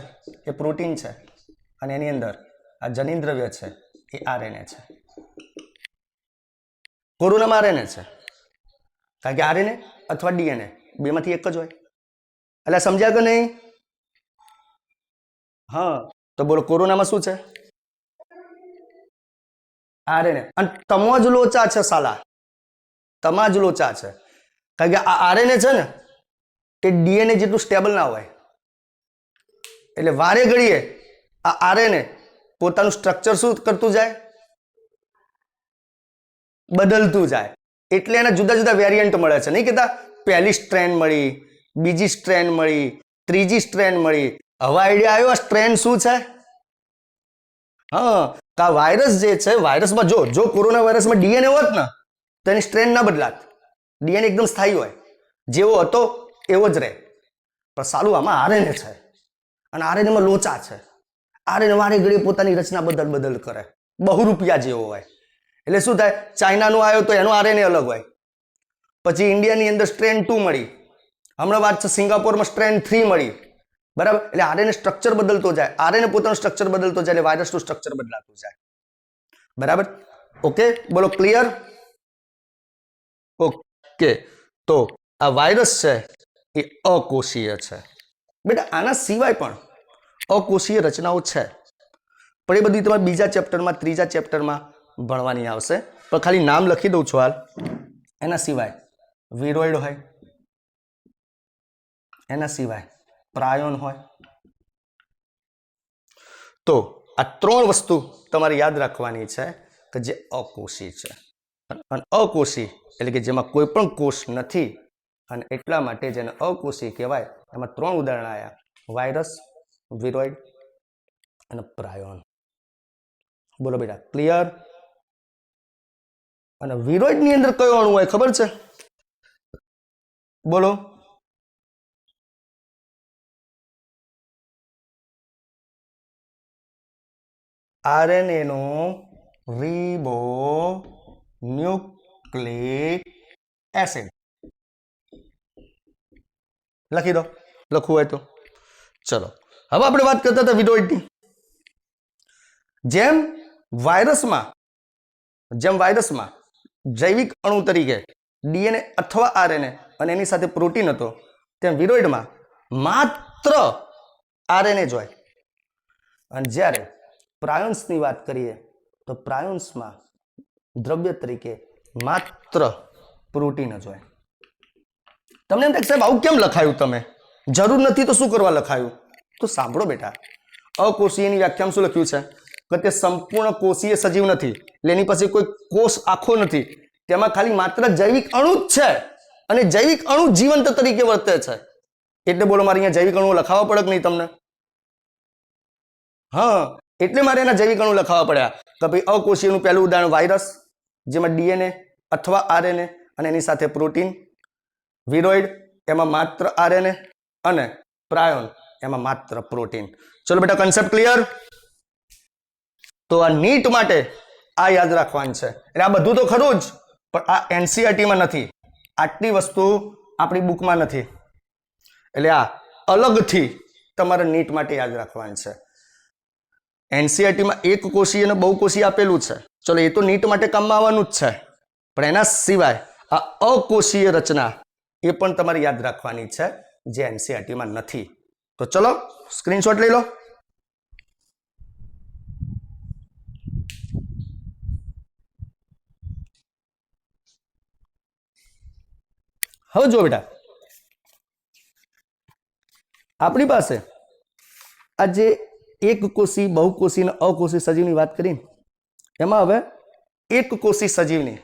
એ પ્રોટીન છે અને એની અંદર આ જનીન દ્રવ્ય છે એ આરએનએ છે. કોરોનામાં આરએનએ છે કારણ કે આરએનએ અથવા ડીએનએ બેમાંથી એક જ હોય. એટલે સમજ્યા કે નહીં? હા, તો બોલો કોરોનામાં શું છે? આરએનએ. અને તમો જ લોચા છે સાલા, તમા જ લોચા છે. કારણ કે આ આરએનએ છે ને એ ડીએનએ જેટલું સ્ટેબલ ના હોય, એટલે વારે ઘડીએ આ આરએનએ પોતાનું સ્ટ્રક્ચર શું કરતું જાય? બદલતું જાય. એટલે એના જુદા જુદા વેરિયન્ટ મળે છે. નહીં કહેતા પહેલી સ્ટ્રેન મળી, બીજી સ્ટ્રેન મળી, ત્રીજી સ્ટ્રેન મળી. હવે આઈડિયા આવ્યો આ સ્ટ્રેન શું છે? હા, તો આ વાયરસ જે છે, વાયરસમાં જો કોરોના વાયરસમાં ડીએનએ હોત ને તો એની સ્ટ્રેન ના બદલાત. ડીએનએ એકદમ સ્થાયી હોય, જેવો હતો એવો જ રહે. પણ સાલું આમાં આરએનએ છે અને આરએનએમાં લોચા છે. આરએનએ વારે ઘડીએ પોતાની રચના બદલ કરે, બહુરૂપિયા જેવો હોય. એટલે શું થાય? ચાઇનાનો આવ્યો તો એનો આરએનએ અલગ હોય, પછી ઇન્ડિયાની અંદર સ્ટ્રેન 2 મળી, હમણાં વાત છે સિંગાપોરમાં સ્ટ્રેન 3 મળી. બરાબર? એટલે આરએનએ સ્ટ્રક્ચર બદલતો જાય, આરએનએ પોતાનું સ્ટ્રક્ચર બદલતો જાય, એટલે વાયરસનું સ્ટ્રક્ચર બદલાતું જાય. બરાબર? ઓકે, બોલો ક્લિયર? ઓકે, તો આ વાયરસ છે એ અકોષીય છે. બેટા આના સિવાય પણ અકોષીય રચનાઓ છે, પણ એ બધી તમારે બીજા ચેપ્ટરમાં, ત્રીજા ચેપ્ટરમાં ભણવાની આવશે. પણ ખાલી નામ લખી દઉં છું હાલ. એના સિવાય વિરોઇડ હોય, એના સિવાય પ્રાયોન હોય. તો આ ત્રણ વસ્તુ તમારે યાદ રાખવાની છે કે જે અકોષી છે. અને અકોષી એટલે કે જેમાં કોઈ પણ કોષ નથી, અને એટલા માટે જેને અકોષી કહેવાય. એમાં 3 ઉદાહરણ આવ્યા: વાયરસ, વિરોઇડ અને પ્રાયોન. બોલો બેટા, ક્લિયર? અને વિરોઇડ ની અંદર કયો અણુ હોય ખબર છે? બોલો. આરએનએ નો રિબોન્યુક્લિક એસિડ. લખી દો, લખવું હોય તો. ચલો, હવે આપણે વાત કરતા હતા વિરોઇડની. જેમ વાયરસમાં જૈવિક અણુ તરીકે ડીએનએ અથવા આરએનએ અને એની સાથે પ્રોટીન હતો, તેમ વિરોઇડમાં માત્ર આરએનએ જ હોય. અને જ્યારે પ્રાયોન્સની વાત કરીએ તો પ્રાયોન્સમાં દ્રવ્ય તરીકે માત્ર પ્રોટીન જ હોય. તમને એમ થાય સાહેબ આવું કેમ લખાયું? તમે જરૂર નથી તો શું કરવા લખાયું? તો સાંભળો બેટા, અકોષીયની વ્યાખ્યામાં શું લખ્યું છે કે તે સંપૂર્ણ કોષીય સજીવ નથી, એટલે એની પાસે કોઈ કોષ આખો નથી, તેમાં ખાલી માત્ર જૈવિક અણુ જ છે, અને જૈવિક અણુ જીવંત તરીકે વર્તે છે. એટલે બોલો, મારે અહીંયા જૈવિક અણુ લખાવવા પડે કે નહીં તમને? હા, એટલે મારે એના જૈવિક અણુ લખાવવા પડ્યા કે ભાઈ અકોષીયનું પહેલું ઉદાહરણ વાયરસ, જેમાં ડીએનએ અથવા આરએનએ અને એની સાથે પ્રોટીન. વિરોઇડ એમાં માત્ર આરએનએ, અને પ્રાયોન એમાં માત્ર પ્રોટીન. ચલો બેટા, કન્સેપ્ટ ક્લિયર? તો આ નીટ માટે આ યાદ રાખવાનું છે. એટલે આ બધું તો ખરું જ, પણ આ એનસીઈઆરટીમાં નથી. આટલી વસ્તુ આપણી બુકમાં નથી, એટલે આ અલગથી તમારે નીટ માટે યાદ રાખવાનું છે. એનસીઈઆરટીમાં એક કોષીય અને બહુકોષીય આપેલું છે. ચલો, એ તો નીટ માટે કામમાં આવવાનું જ છે, પણ એના સિવાય આ અકોષીય રચના એ પણ તમારે યાદ રાખવાની છે, જે એનસીઈઆરટીમાં નથી. તો ચલો સ્ક્રીનશોટ લઈ લો. હવે જો બેટા, આપણી પાસે આ જે એક કોષી, બહુકોષી અને અકોષી સજીવની વાત કરી, એમાં હવે એક કોષી સજીવની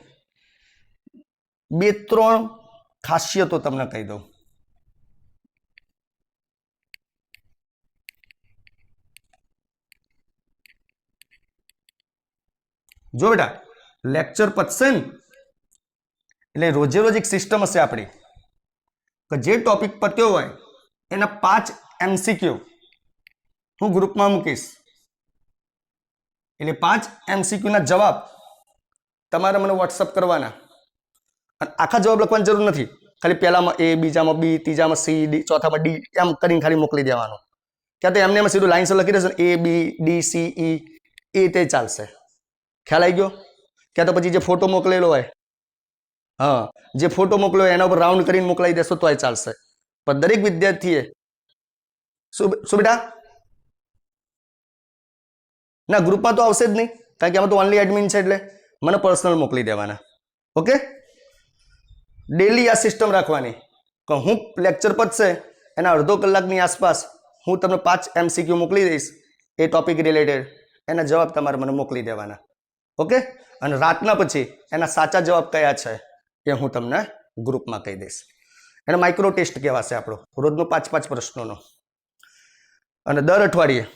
2-3 ખાસિયતો તમને કહી દઉં. જો બેટા, લેક્ચર પતશે ને એટલે રોજે રોજ એક સિસ્ટમ હશે આપણી કે જે ટોપિક પત્યો હોય એના 5 MCQ હું ગ્રુપમાં મૂકીશ. એટલે 5 MCQ ના જવાબ તમારે મને વોટ્સઅપ કરવાના. અને આખા જવાબ લખવાની જરૂર નથી, ખાલી પહેલામાં A, બીજામાં B, ત્રીજામાં C, D, ચોથામાં D એમ કરીને ખાલી મોકલી દેવાનો. ક્યાં તો એમને સીધું લાઈનસર લખી દેશે, A, B, D, C, E એ તે ચાલશે. ખ્યાલ આવી ગયો? ક્યાં તો પછી જે ફોટો મોકલેલો હોય, હા, જે ફોટો મોકલ્યો એના ઉપર રાઉન્ડ કરીને મોકલાવી દેશો તોય ચાલશે. પણ દરેક વિદ્યાર્થીએ શું બેટા? ના, ગ્રુપમાં તો આવશે જ નહીં, કારણ કે આમાં તો ઓનલી એડમિન છે, એટલે મને પર્સનલ મોકલી દેવાના. ઓકે, ડેલી આ સિસ્ટમ રાખવાની કે હું લેક્ચર પતશે એના અડધો કલાકની આસપાસ હું તમને 5 MCQ મોકલી દઈશ એ ટોપિક રિલેટેડ, એના જવાબ તમારે મને મોકલી દેવાના. ઓકે, અને રાતના પછી એના સાચા જવાબ કયા છે એ હું તમને ગ્રુપમાં કહી દઈશ. એને માઇક્રો ટેસ્ટ કહેવાશે આપણો, રોજનો 5-5 પ્રશ્નોનો. અને દર અઠવાડિયે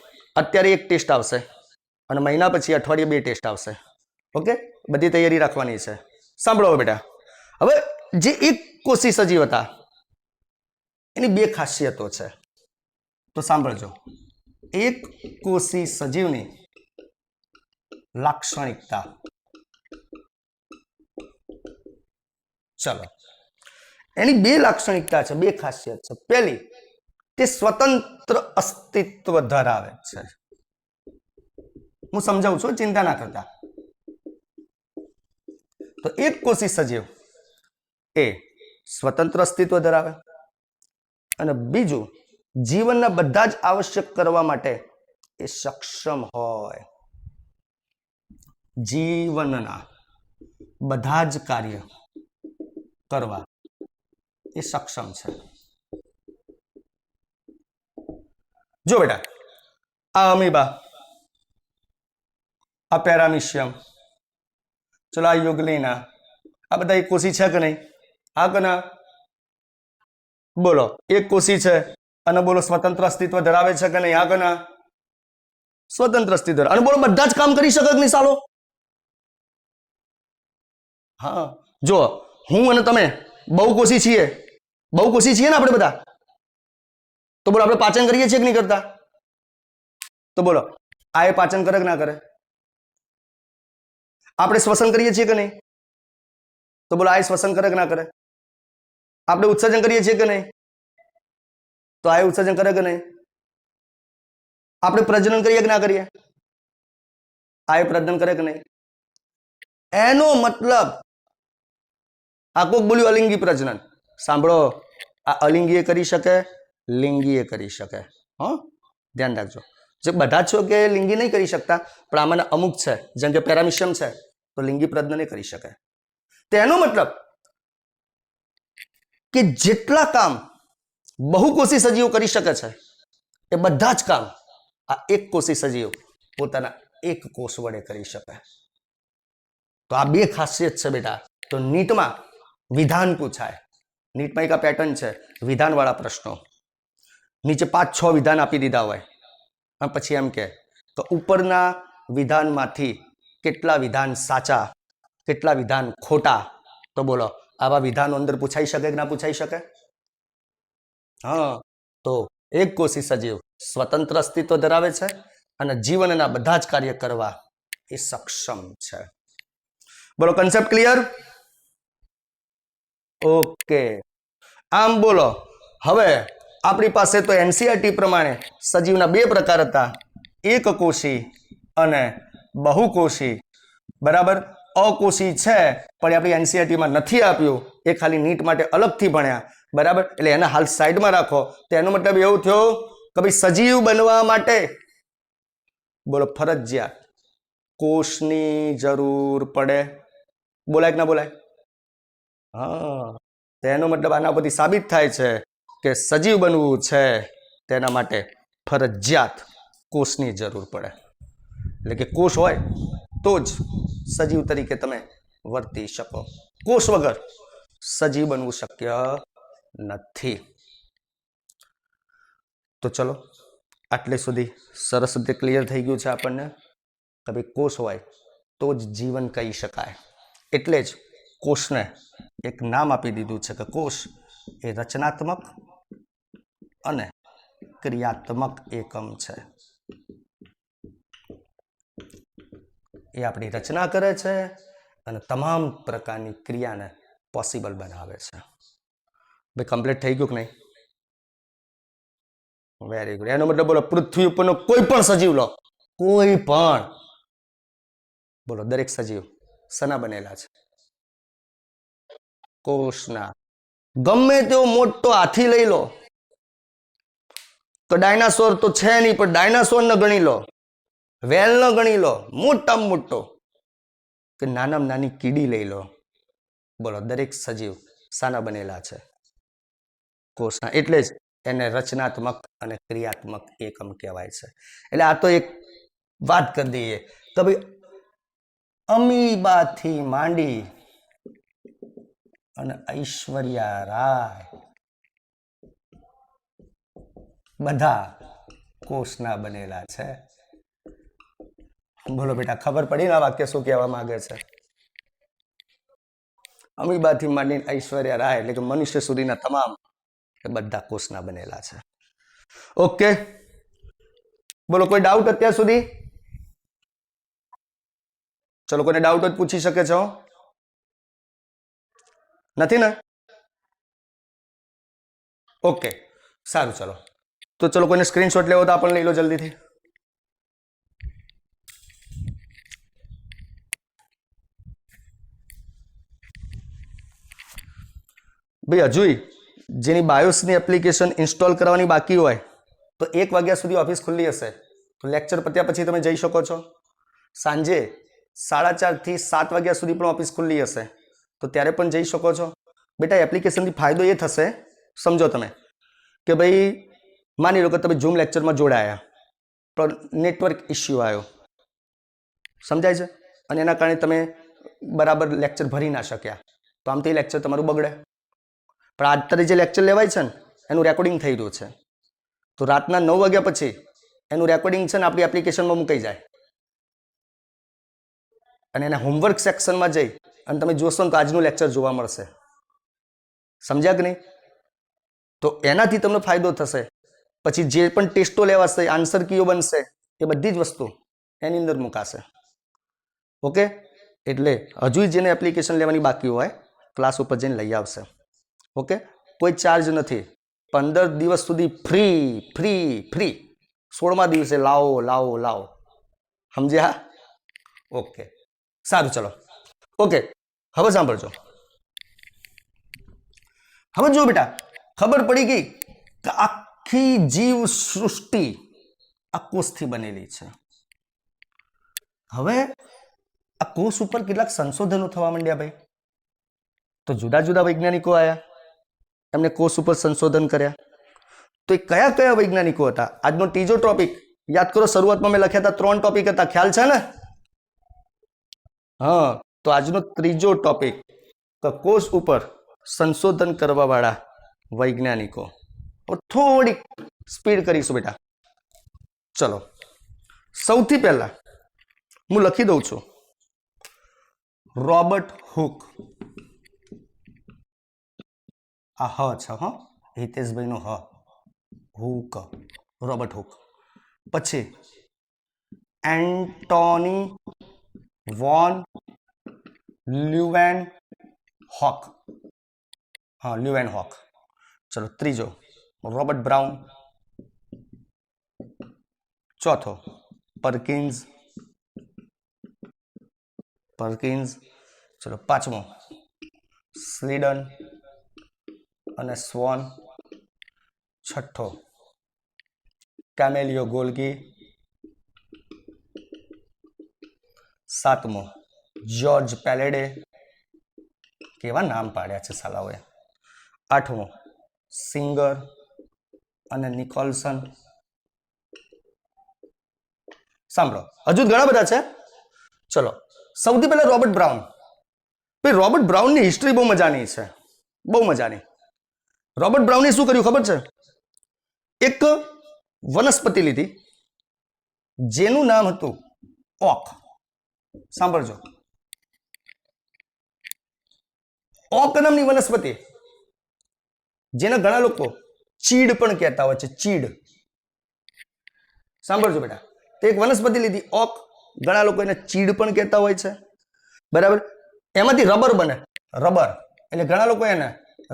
અત્યારે એક ટેસ્ટ આવશે, અને મહિના પછી અઠવાડિયે 2 ટેસ્ટ આવશે. ઓકે, બધી તૈયારી રાખવાની છે. સાંભળો બેટા, હવે જે એક કોષી સજીવ હતા એની 2 ખાસિયતો છે, તો સાંભળજો. એક કોષી સજીવની લાક્ષણિકતા. ચલો, એની 2 લાક્ષણિકતા છે, 2 ખાસિયત છે. પહેલી, તે સ્વતંત્ર અસ્તિત્વ ધરાવે છે. હું સમજાવું છું, ચિંતા ના કરતા. તો એક કોષી સજીવ એ સ્વતંત્ર અસ્તિત્વ ધરાવે, અને બીજું, જીવનના બધા જ આવશ્યક કરવા માટે એ સક્ષમ હોય. જીવનના બધા જ કાર્ય કરવા એ સક્ષમ છે. જો બેટા, આ અમીબા, આ પેરામિશિયમ, ચલો આ યુગલીના આ બધા એક કોષી છે કે નહીં? હા કે ના? બોલો એક કોષી છે અને બોલો સ્વતંત્ર અસ્તિત્વ ધરાવે છે કે નહીં? હા કે ના? સ્વતંત્ર અસ્તિત્વ. અને બોલો બધા જ કામ કરી શકે કે નહીં સાલો? હા જો હું અને તમે બહુકોષી છીએ, બહુકોષી છીએ ને આપણે બધા, તો બોલો આપણે પાચન કરીએ છીએ કે નહીં કરતા? તો બોલો આ એ પાચન કરે કે ના કરે? આપણે શ્વસન કરીએ છીએ કે નહીં? તો બોલો આ એ શ્વસન કરે કે ના કરે? આપણે ઉત્સર્જન કરીએ છીએ કે નહીં? તો આ એ ઉત્સર્જન કરે કે નહીં? આપણે પ્રજનન કરીએ કે ના કરીએ? આ એ પ્રજનન કરે કે નહીં? એનો મતલબ આ કોક બોલ્યું અલિંગી પ્રજનન. સાંભળો, આ અલિંગી કરી શકે, લિંગી કરી શકે. હા ધ્યાન રાખજો. જે બધા છો કે લિંગી નહીં કરી શકતા, પણ આમાંના અમુક છે, જેમ કે પેરામિશિયમ છે, તો લિંગી પ્રજનન કરી શકે. તેનો મતલબ કે જેટલા કામ બહુકોષી સજીવો કરી શકે છે એ બધા જ કામ આ એક કોષી સજીવ પોતાના એક કોષ વડે કરી શકે. તો આ બે ખાસિયત છે બેટા. તો નીટમાં વિધાન પૂછાય. નીટમાં એક આ પેટર્ન છે વિધાનવાળા પ્રશ્નો. નીચે 5-6 વિધાન આપી દીધા હોય અને પછી એમ કે તો ઉપરના વિધાનમાંથી કેટલા વિધાન સાચા, કેટલા વિધાન ખોટા. તો બોલો આવા વિધાનો અંદર પૂછાઈ શકે કે ના પૂછાઈ શકે? હા તો એક કોષી સજીવ સ્વતંત્ર અસ્તિત્વ ધરાવે છે અને જીવનના બધા જ કાર્ય કરવા એ સક્ષમ છે. બોલો કન્સેપ્ટ ક્લિયર? ઓકે. આમ બોલો હવે આપણી પાસે તો એનસીઆરટી પ્રમાણે સજીવના 2 પ્રકાર હતા, એક કોષી અને બહુકોષી. બરાબર? અકોષી છે પણ આપણી એનસીઆરટીમાં નથી આપ્યું, એ ખાલી નીટ માટે અલગથી ભણ્યા. બરાબર? એટલે એને હાલ સાઈડમાં રાખો. તો એનો મતલબ એવું થયો કે ભાઈ સજીવ બનવા માટે બોલો ફરજિયાત કોષની જરૂર પડે. બોલાય કે ના બોલાય? હા તેનો મતલબ આના પરથી સાબિત થાય છે કે સજીવ બનવું છે તેના માટે ફરજિયાત કોષની જરૂર પડે. એટલે કે કોષ હોય તો જ સજીવ તરીકે તમે વર્તી શકો. કોષ વગર સજીવ બનવું શક્ય નથી. તો ચલો આટલે સુધી સરસ રીતે ક્લિયર થઈ ગયું છે આપણને કે ભાઈ કોષ હોય તો જ જીવન કહી શકાય. એટલે જ કોષને એક નામ આપી દીધું છે કે કોષ એ રચનાત્મક અને ક્રિયાત્મક એકમ છે. એ આપણી રચના કરે છે અને તમામ પ્રકારની ક્રિયાને પોસિબલ બનાવે છે. ભાઈ કમ્પ્લીટ થઈ ગયું કે નહીં? Very good. એનો મતલબ બોલો પૃથ્વી ઉપરનો કોઈ પણ સજીવ લો, કોઈ પણ બોલો દરેક સજીવ શેના બનેલા છે? કોષના. ગમે તેવો મોટો હાથી લઈ લો તો ડાયનાસોર તો છે નહીં, પણ ડાયનાસોર ને ગણી લો, વેલ ને ગણી લો, મોટામાં મોટો, કે નાનામાં નાની કીડી લઈ લો, બોલો દરેક સજીવ શાના બનેલા છે? કોષના. એટલે જ એને રચનાત્મક અને ક્રિયાત્મક એકમ કહેવાય છે. એટલે આ તો એક વાત કરી દઈએ કે ભાઈ અમીબાથી માંડી અને ઐશ્વર્યા રાય બધા કોષના બનેલા છે. બોલો બેટા ખબર પડી ને આ વાક્ય શું કહેવા માંગે છે? અમીબાથી માંડીને ઐશ્વર્યા રાય એટલે કે મનુષ્ય સુધીના તમામ બધા કોષના બનેલા છે. ઓકે બોલો કોઈ ડાઉટ અત્યાર સુધી? ચલો કોઈને ડાઉટ જ પૂછી શકે છો? નથી ને? ઓકે સારું. ચલો તો ચલો કોઈને સ્ક્રીનશોટ લેવો તો આપણે લઈ લો જલ્દીથી. ભાઈ હજુ જેની બાયોસની એપ્લિકેશન ઇન્સ્ટોલ કરવાની બાકી હોય તો 1 વાગ્યા સુધી ઓફિસ ખુલ્લી હશે, તો લેક્ચર પત્યા પછી તમે જઈ શકો છો. સાંજે 4:30 થી 7 વાગ્યા સુધી પણ ઓફિસ ખુલ્લી હશે, તો ત્યારે પણ જઈ શકો છો. બેટા એપ્લિકેશનથી ફાયદો એ થશે, સમજો તમે કે ભાઈ માની લો કે તમે ઝૂમ લેક્ચરમાં જોડાયા પણ નેટવર્ક ઇસ્યુ આવ્યો, સમજાય છે, અને એના કારણે તમે બરાબર લેક્ચર ભરી ના શક્યા તો આમ તે લેક્ચર તમારું બગડે. પણ અત્યારે જે લેક્ચર લેવાય છે ને એનું રેકોર્ડિંગ થઈ રહ્યું છે, તો રાતના 9 વાગ્યા પછી એનું રેકોર્ડિંગ છે ને આપણી એપ્લિકેશનમાં મુકાઈ જાય અને એના હોમવર્ક સેક્શનમાં જઈ અને તમે જોશો ને તો આજનું લેક્ચર જોવા મળશે. સમજ્યા કે નહીં? તો એનાથી તમને ફાયદો થશે. પછી જે પણ ટેસ્ટો લેવાશે, આન્સર કીઓ બનશે, એ બધી જ વસ્તુ એની અંદર મુકાશે. ઓકે, એટલે હજુ જેને એપ્લિકેશન લેવાની બાકી હોય ક્લાસ ઉપર જઈને લઈ આવશે. ઓકે, કોઈ ચાર્જ નથી. 15 દિવસ સુધી ફ્રી ફ્રી ફ્રી. 16મા દિવસે લાવો લાવો લાવો. સમજ્યા? ઓકે, સારું, ચલો. ઓકે, હવે સાંભળજો. હવે જો બેટા, ખબર પડી ગઈ કે આખી જીવ સૃષ્ટિ આ કોષથી બનેલી છે. હવે આ કોષ ઉપર કેટલાક સંશોધનો થવા માંડ્યા ભાઈ. તો જુદા જુદા વૈજ્ઞાનિકો આવ્યા, એમને કોષ ઉપર સંશોધન કર્યા. તો એ કયા કયા વૈજ્ઞાનિકો હતા? આજનો ત્રીજો ટોપિક યાદ કરો. શરૂઆતમાં મેં લખ્યા હતા 3 ટોપિક હતા, ખ્યાલ છે ને? હા, તો આજનો ત્રીજો ટોપિક કોષ ઉપર સંશોધન કરવા વાળા વૈજ્ઞાનિકો. થોડીક સ્પીડ કરીશું બેટા. ચલો, સૌથી પહેલા હું લખી દઉં છું રોબર્ટ હુક. આ હ છે, હ હિતેશભાઈ નો હ, હુક, રોબર્ટ હુક. પછી એન્ટોની વોન લ્યુવેનહોક. હા, લ્યુવેનહોક. ચલો, ત્રીજો રોબર્ટ બ્રાઉન. ચોથો પરકિન્સ. ચલો, પાંચમો સ્લીડન અને સ્વોન. છઠ્ઠો કેમેલિયો ગોલ્ગી. સાતમો જ્યોર્જ પેલેડે. કેવા નામ પાડ્યા છે સાલાઓએ. આઠમો સિંગર અને નિકોલસન. સાંભળો, હજુ ઘણા બધા છે. ચલો, સૌથી પહેલા રોબર્ટ બ્રાઉન. ભાઈ, રોબર્ટ બ્રાઉનની હિસ્ટ્રી બહુ મજાની છે, બહુ મજાની. રોબર્ટ બ્રાઉને શું કર્યું ખબર છે? એક વનસ્પતિ લીધી જેનું નામ હતું ઓક. સાંભળજો, ઓક નામની વનસ્પતિ, જેને ઘણા લોકો ચીડ પણ કહેતા હોય છે, ચીડ. સાંભળજો બેટા, તો એક વનસ્પતિ લીધી ઓક, ઘણા લોકો એને ચીડ પણ કહેતા હોય છે, બરાબર. એમાંથી રબર બને, રબર, એટલે ઘણા લોકો એને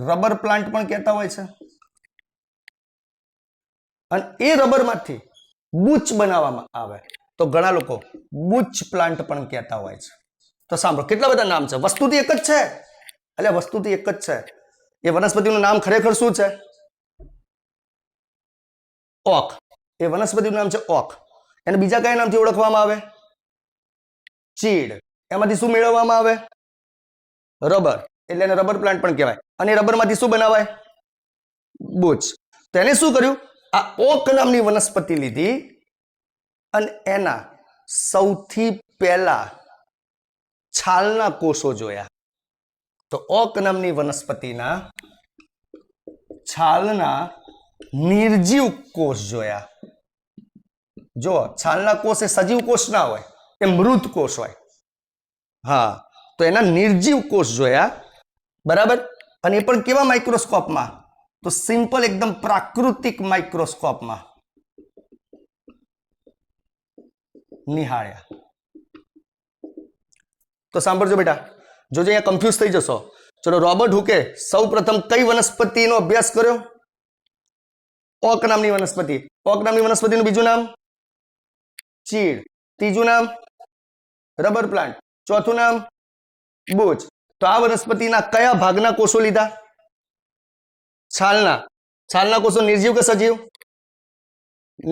રબર પ્લાન્ટ પણ કહેતા હોય છે. અને એ રબરમાંથી બુચ બનાવવામાં આવે તો ઘણા લોકો બુચ પ્લાન્ટ પણ કહેતા હોય છે. તો સાંભળો, કેટલા બધા નામ છે. વસ્તુથી એક જ છે, એટલે વસ્તુથી એક જ છે. એ વનસ્પતિનું નામ ખરેખર શું છે? ઓક. એ વનસ્પતિનું નામ છે ઓક. એને બીજા કયા નામથી ઓળખવામાં આવે? ચીડ. એમાંથી શું મેળવવામાં આવે? રબર, એટલે એને રબર પ્લાન્ટ પણ કહેવાય. અને રબરમાંથી શું બનાવાય? બુચ. તો એને શું કર્યું? આ ઓક નામની વનસ્પતિ લીધી અને એના સૌથી પહેલા છાલના કોષો જોયા. તો ઓક નામની વનસ્પતિના છાલના નિર્જીવ કોષ જોયા. જો છાલના કોષ એ સજીવ કોષ ના હોય, એ મૃત કોષ હોય. હા, તો એના નિર્જીવ કોષ જોયા, બરાબર. અને એ પણ કેવા માઇક્રોસ્કોપમાં? તો સિમ્પલ એકદમ પ્રાકૃતિક માઇક્રોસ્કોપમાં નિહાળ્યા. તો સાંભળજો બેટા, જોજો અહીંયા કન્ફ્યુઝ થઈ જશો. ચલો, રોબર્ટ હુકે સૌ પ્રથમ કઈ વનસ્પતિનો અભ્યાસ કર્યો? ઓક નામની વનસ્પતિ. ઓક નામની વનસ્પતિનું બીજું નામ ચીડ, ત્રીજું નામ રબર પ્લાન્ટ, ચોથું નામ બુચ. તો આ વનસ્પતિના કયા ભાગના કોષો લીધા? છાલના. છાલના કોષો નિર્જીવ કે સજીવ?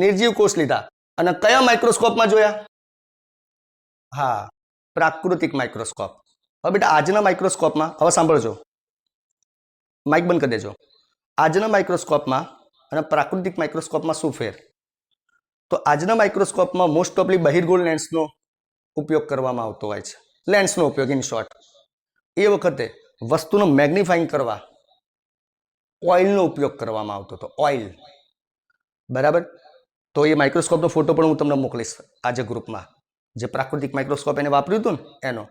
નિર્જીવ કોષ લીધા. અને કયા માઇક્રોસ્કોપમાં જોયા? હા, પ્રાકૃતિક માઇક્રોસ્કોપ. હવે બેટા, આજના માઇક્રોસ્કોપમાં, હવે સાંભળજો, માઇક બંધ કરી દેજો. આજના માઇક્રોસ્કોપમાં અને પ્રાકૃતિક માઇક્રોસ્કોપમાં શું ફેર? તો આજના માઇક્રોસ્કોપમાં મોસ્ટ ઓફલી બહિર્ગોળ લેન્સનો ઉપયોગ કરવામાં આવતો હોય છે. લેન્સનો ઉપયોગ ઇન શોર્ટ. એ વખતે વસ્તુનો મેગ્નિફાઈંગ કરવા ઓઇલનો ઉપયોગ કરવામાં આવતો હતો. ઓઇલ, બરાબર. તો એ માઇક્રોસ્કોપનો ફોટો પણ હું તમને મોકલીશ આજે ગ્રુપમાં. જે પ્રાકૃતિક માઇક્રોસ્કોપ એને વાપર્યું હતું ને એનો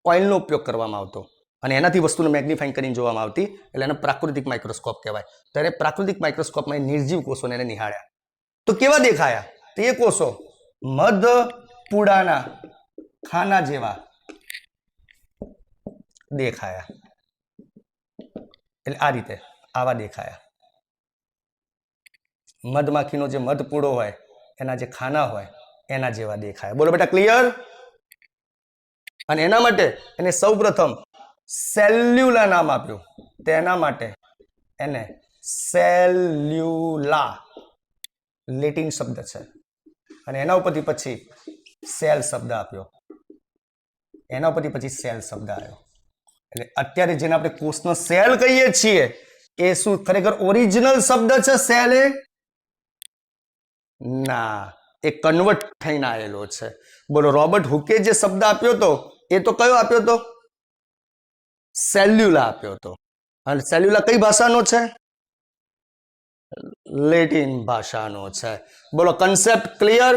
ઓઇલનો ઉપયોગ કરવામાં આવતો અને એનાથી વસ્તુને મેગ્નિફાઈંગ કરીને જોવામાં આવતી, એટલે એને પ્રાકૃતિક માઇક્રોસ્કોપ કહેવાય. ત્યારે પ્રાકૃતિક માઇક્રોસ્કોપમાં એ નિર્જીવ કોષોને એને નિહાળ્યા. તો કેવા દેખાયા? તે કોષો મધપૂડાના ખાના જેવા દેખાયા. એટલે આ રીતે આવા દેખાયા. મધમાખીનો જે મધપૂડો હોય એના જે ખાના હોય એના જેવા દેખાયા. બોલો બેટા, ક્લિયર? અને એના માટે એને સૌપ્રથમ સેલ્યુલા નામ આપ્યું. તેના માટે એને સેલ્યુલા લેટિન શબ્દ છે અને એના ઉપરથી પછી સેલ શબ્દ આપ્યો. એના ઉપરથી પછી સેલ શબ્દ આવ્યો. એટલે અત્યારે જેને આપણે કોષનો સેલ કહીએ છીએ એ શું ખરેખર ઓરિજિનલ શબ્દ છે સેલ? એ ના, એ કન્વર્ટ થઈને આવેલો છે. બોલો, રોબર્ટ હુકે જે શબ્દ આપ્યો હતો એ તો કયો આપ્યો હતો? સેલ્યુલા આપ્યો હતો. અને સેલ્યુલા કઈ ભાષાનો છે? લેટિન ભાષાનો છે. બોલો, કન્સેપ્ટ ક્લિયર?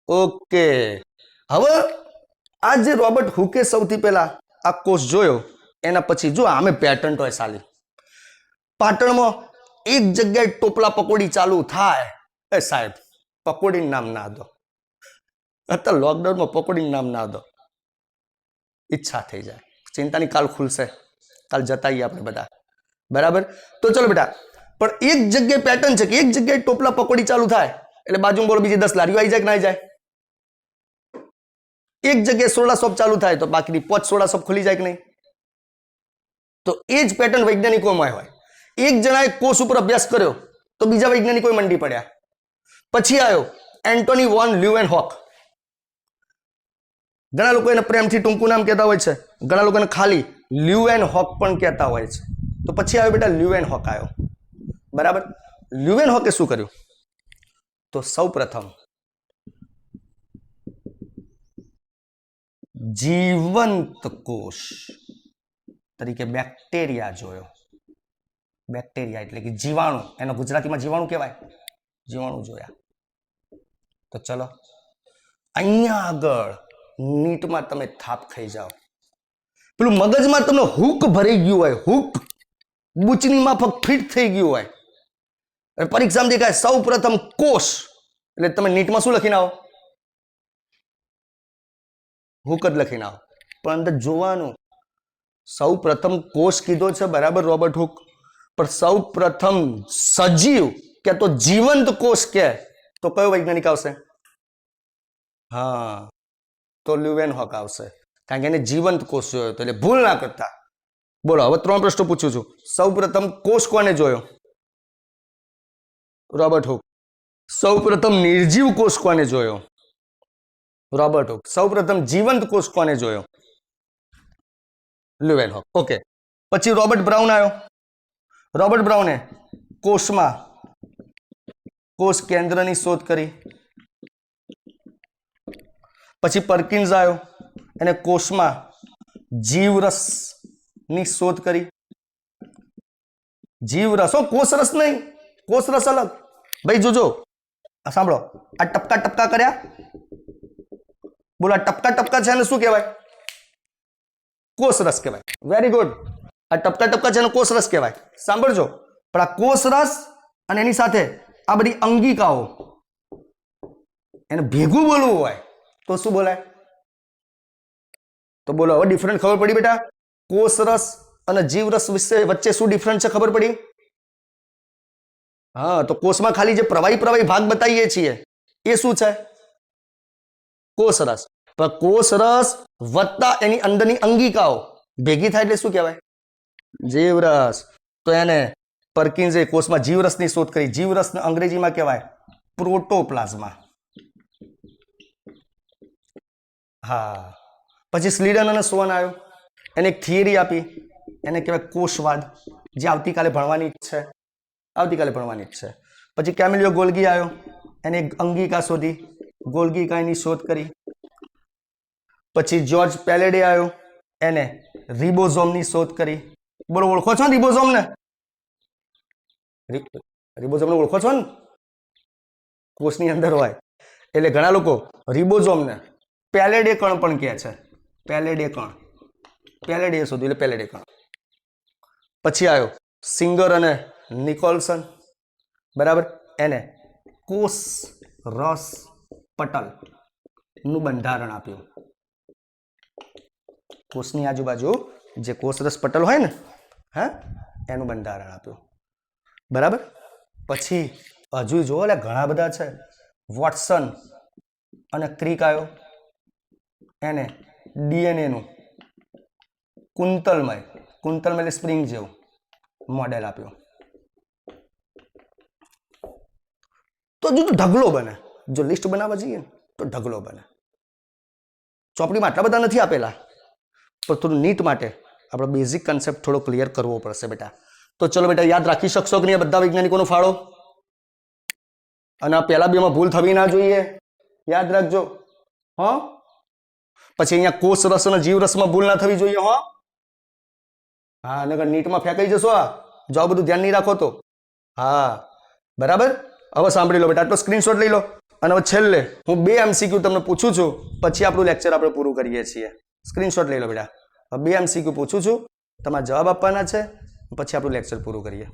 ઓકે. હવે આ જે રોબર્ટ હુકે સૌથી પહેલા આ કોષ જોયો એના પછી જો આમે પેટર્ન તો સાલી પાટણમાં એક જગ્યાએ ટોપલા પકોડી ચાલુ થાય. એ સાહેબ, પકોડીનું નામ ના દો. અત્યારે લોકડાઉનમાં પકોડીનું નામ ના દો. ઈચ્છા થઈ જાય. ચિંતાની, કાલ ખુલશે, કાલ જતાઈએ આપણે બધા, બરાબર. તો ચલો બેટા, પણ એક જગ્યાએ પેટર્ન છે કે એક જગ્યાએ ટોપલા પકોડી ચાલુ થાય એટલે બાજુમાં બોલો બીજી 10 લારીઓ આવી જાય કે ના આવી જાય? એક જગ્યાએ સોડા શોપ ચાલુ થાય તો બાકીની 5 સોડા શોપ ખુલી જાય કે નહીં? તો એ જ પેટર્ન વૈજ્ઞાનિકોમાં હોય. એક જણાએ કોષ ઉપર અભ્યાસ કર્યો તો બીજા વૈજ્ઞાનિકો મંડી પડ્યા. પછી આવ્યો એન્ટોની વોન લ્યુવેનહોક. ઘણા લોકો એને પ્રેમથી ટૂંકું નામ કહેતા હોય છે, ઘણા લોકો એને ખાલી લ્યુવેનહોક પણ કહેતા હોય છે. તો પછી આવ્યો બેટા લ્યુવેનહોક આવ્યો, બરાબર. લ્યુવેનહોકે શું કર્યું? તો સૌપ્રથમ જીવંત કોષ તરીકે બેક્ટેરિયા જોયો. બેક્ટેરિયા એટલે કે જીવાણુ, એનો ગુજરાતીમાં જીવાણુ કહેવાય. જીવાણુ જોયા. તો ચલો અહીંયા આગળ નીટમાં તમે થાપ ખાઈ જાઓ. પેલું મગજમાં તમને હુક ભરી ગયું હોય, હુક બૂચની માફક ફિટ થઈ ગયું હોય. પરીક્ષામાં દેખાય સૌ પ્રથમ કોષ એટલે તમે નીટમાં શું લખીને આવો? હુક જ લખીને આવો. પણ અંદર જોવાનું, સૌ પ્રથમ કોષ કીધો છે, બરાબર, રોબર્ટ હુક. પણ સૌ પ્રથમ સજીવ કે તો જીવંત કોષ કે તો કયો વૈજ્ઞાનિક આવશે? હા, તો લ્યુવેનહોક આવશે, કારણ કે એને જીવંત કોષ જોયો હતો. એટલે ભૂલ ના કરતા. બોલો, હવે 3 પ્રશ્નો પૂછું છું. સૌ પ્રથમ કોષ કોને જોયો? Robert Hooke. સૌ પ્રથમ નિર્જીવ કોષ કોને જોયો? Robert Hooke. સૌ પ્રથમ જીવંત કોષ કોને જોયો? લ્યુવેનહોક. ઓકે. પછી રોબર્ટ બ્રાઉન આવ્યો. રોબર્ટ બ્રાઉને કોષમાં કોષ કેન્દ્રની શોધ કરી. પછી પર્કિન્સ આવ્યો, એને કોષમાં જીવરસ ની શોધ કરી. જીવરસ, કોષરસ નહીં, કોષરસ અલગ. ભાઈ જોજો, સાંભળો, આ ટપકા ટપકા કર્યા, બોલો આ ટપકા ટપકા છે એને શું કહેવાય? કોષરસ કહેવાય. Very good. આ ટપકા ટપકા છે એને કોષરસ કહેવાય. સાંભળજો, પણ આ કોષરસ અને એની સાથે આ બધી અંગિકાઓ એને ભેગું બોલવું હોય તો શું બોલાય? તો બોલો, હવે ડિફરન્ટ ખબર પડી બેટા? કોષરસ અને જીવરસ વચ્ચે શું ડિફરન્ટ છે ખબર પડી? હા, તો કોષમાં ખાલી જે પ્રવાહી ભાગ બતાવીએ છીએ એ શું છે? કોષરસ. પણ કોષરસ વત્તા એની અંદરની અંગિકાઓ ભેગી થાય એટલે શું કહેવાય? જીવરસ. તો એને પર્કિન્સે કોષમાં જીવરસની શોધ કરી. જીવરસને અંગ્રેજીમાં કહેવાય પ્રોટોપ્લાઝમા. હા. પછી સ્લીડન અને સોન આવ્યો, એને એક થિયરી આપી, એને કહેવાય કોષવાદ, જે આવતીકાલે ભણવાની છે. પછી કેમિલિયો ગોલ્ગી આવ્યો, એને એક અંગિકા શોધી, ગોલ્ગી કાયની શોધ કરી. પછી જ્યોર્જ પેલેડે આવ્યો, એને રિબોઝોમની શોધ કરી. બોલો, ઓળખો છો રિબોઝોમને? રિબોઝોમને ઓળખો છો ને? કોષની અંદર હોય. એટલે ઘણા લોકો રિબોઝોમને પેલેડે કણ પણ કહે છે. પેલેડે કણ, પેલેડે શોધ્યું એટલે પેલેડે કણ. પછી આવ્યો સિંગર અને નિકોલસન, બરાબર, એને કોષ રસ પટલ નું બંધારણ આપ્યું. કોષની આજુબાજુ જે કોષ રસ પટલ હોય ને, હા, એનું બંધારણ આપ્યું. બરાબર. પછી હજુ જો એટલે ઘણા બધા છે. વોટસન અને ક્રિક આવ્યો, એને ડીએનએ નું કુંતલમય એટલે સ્પ્રિંગ જેવું મોડેલ આપ્યું. તો હજુ તો ઢગલો બને. જો લિસ્ટ બનાવવા જઈએ ને તો ઢગલો બને. ચોપડીમાં આટલા બધા નથી આપેલા, પણ થોડું નીટ માટે આપણો બેઝિક કન્સેપ્ટ થોડો ક્લિયર કરવો પડશે બેટા. તો ચલો બેટા, યાદ રાખી શકશો કે નહીં બધા વૈજ્ઞાનિકોનો ફાળો? અને આ પહેલા બેમાં ભૂલ થવી ના જોઈએ, યાદ રાખજો. હા, પછી અહીંયા કોષ રસ અને જીવ રસમાં ભૂલ ના થવી જોઈએ. હા, નકર નીટમાં ફેંકાઈ જશો. જો બધું ધ્યાન નહીં રાખો તો. હા, બરાબર. હવે સાંભળી લો બેટા, આટલો સ્ક્રીનશોટ લઈ લો. અને હવે છેલ્લે હું 2 MCQ તમને પૂછું છું, પછી આપણું લેક્ચર આપણે પૂરું કરીએ છીએ. સ્ક્રીનશોટ લઈ લો બેટા. હવે 2 MCQ પૂછું છું, તમારે જવાબ આપવાના છે, પછી આપણું લેક્ચર પૂરું કરીએ.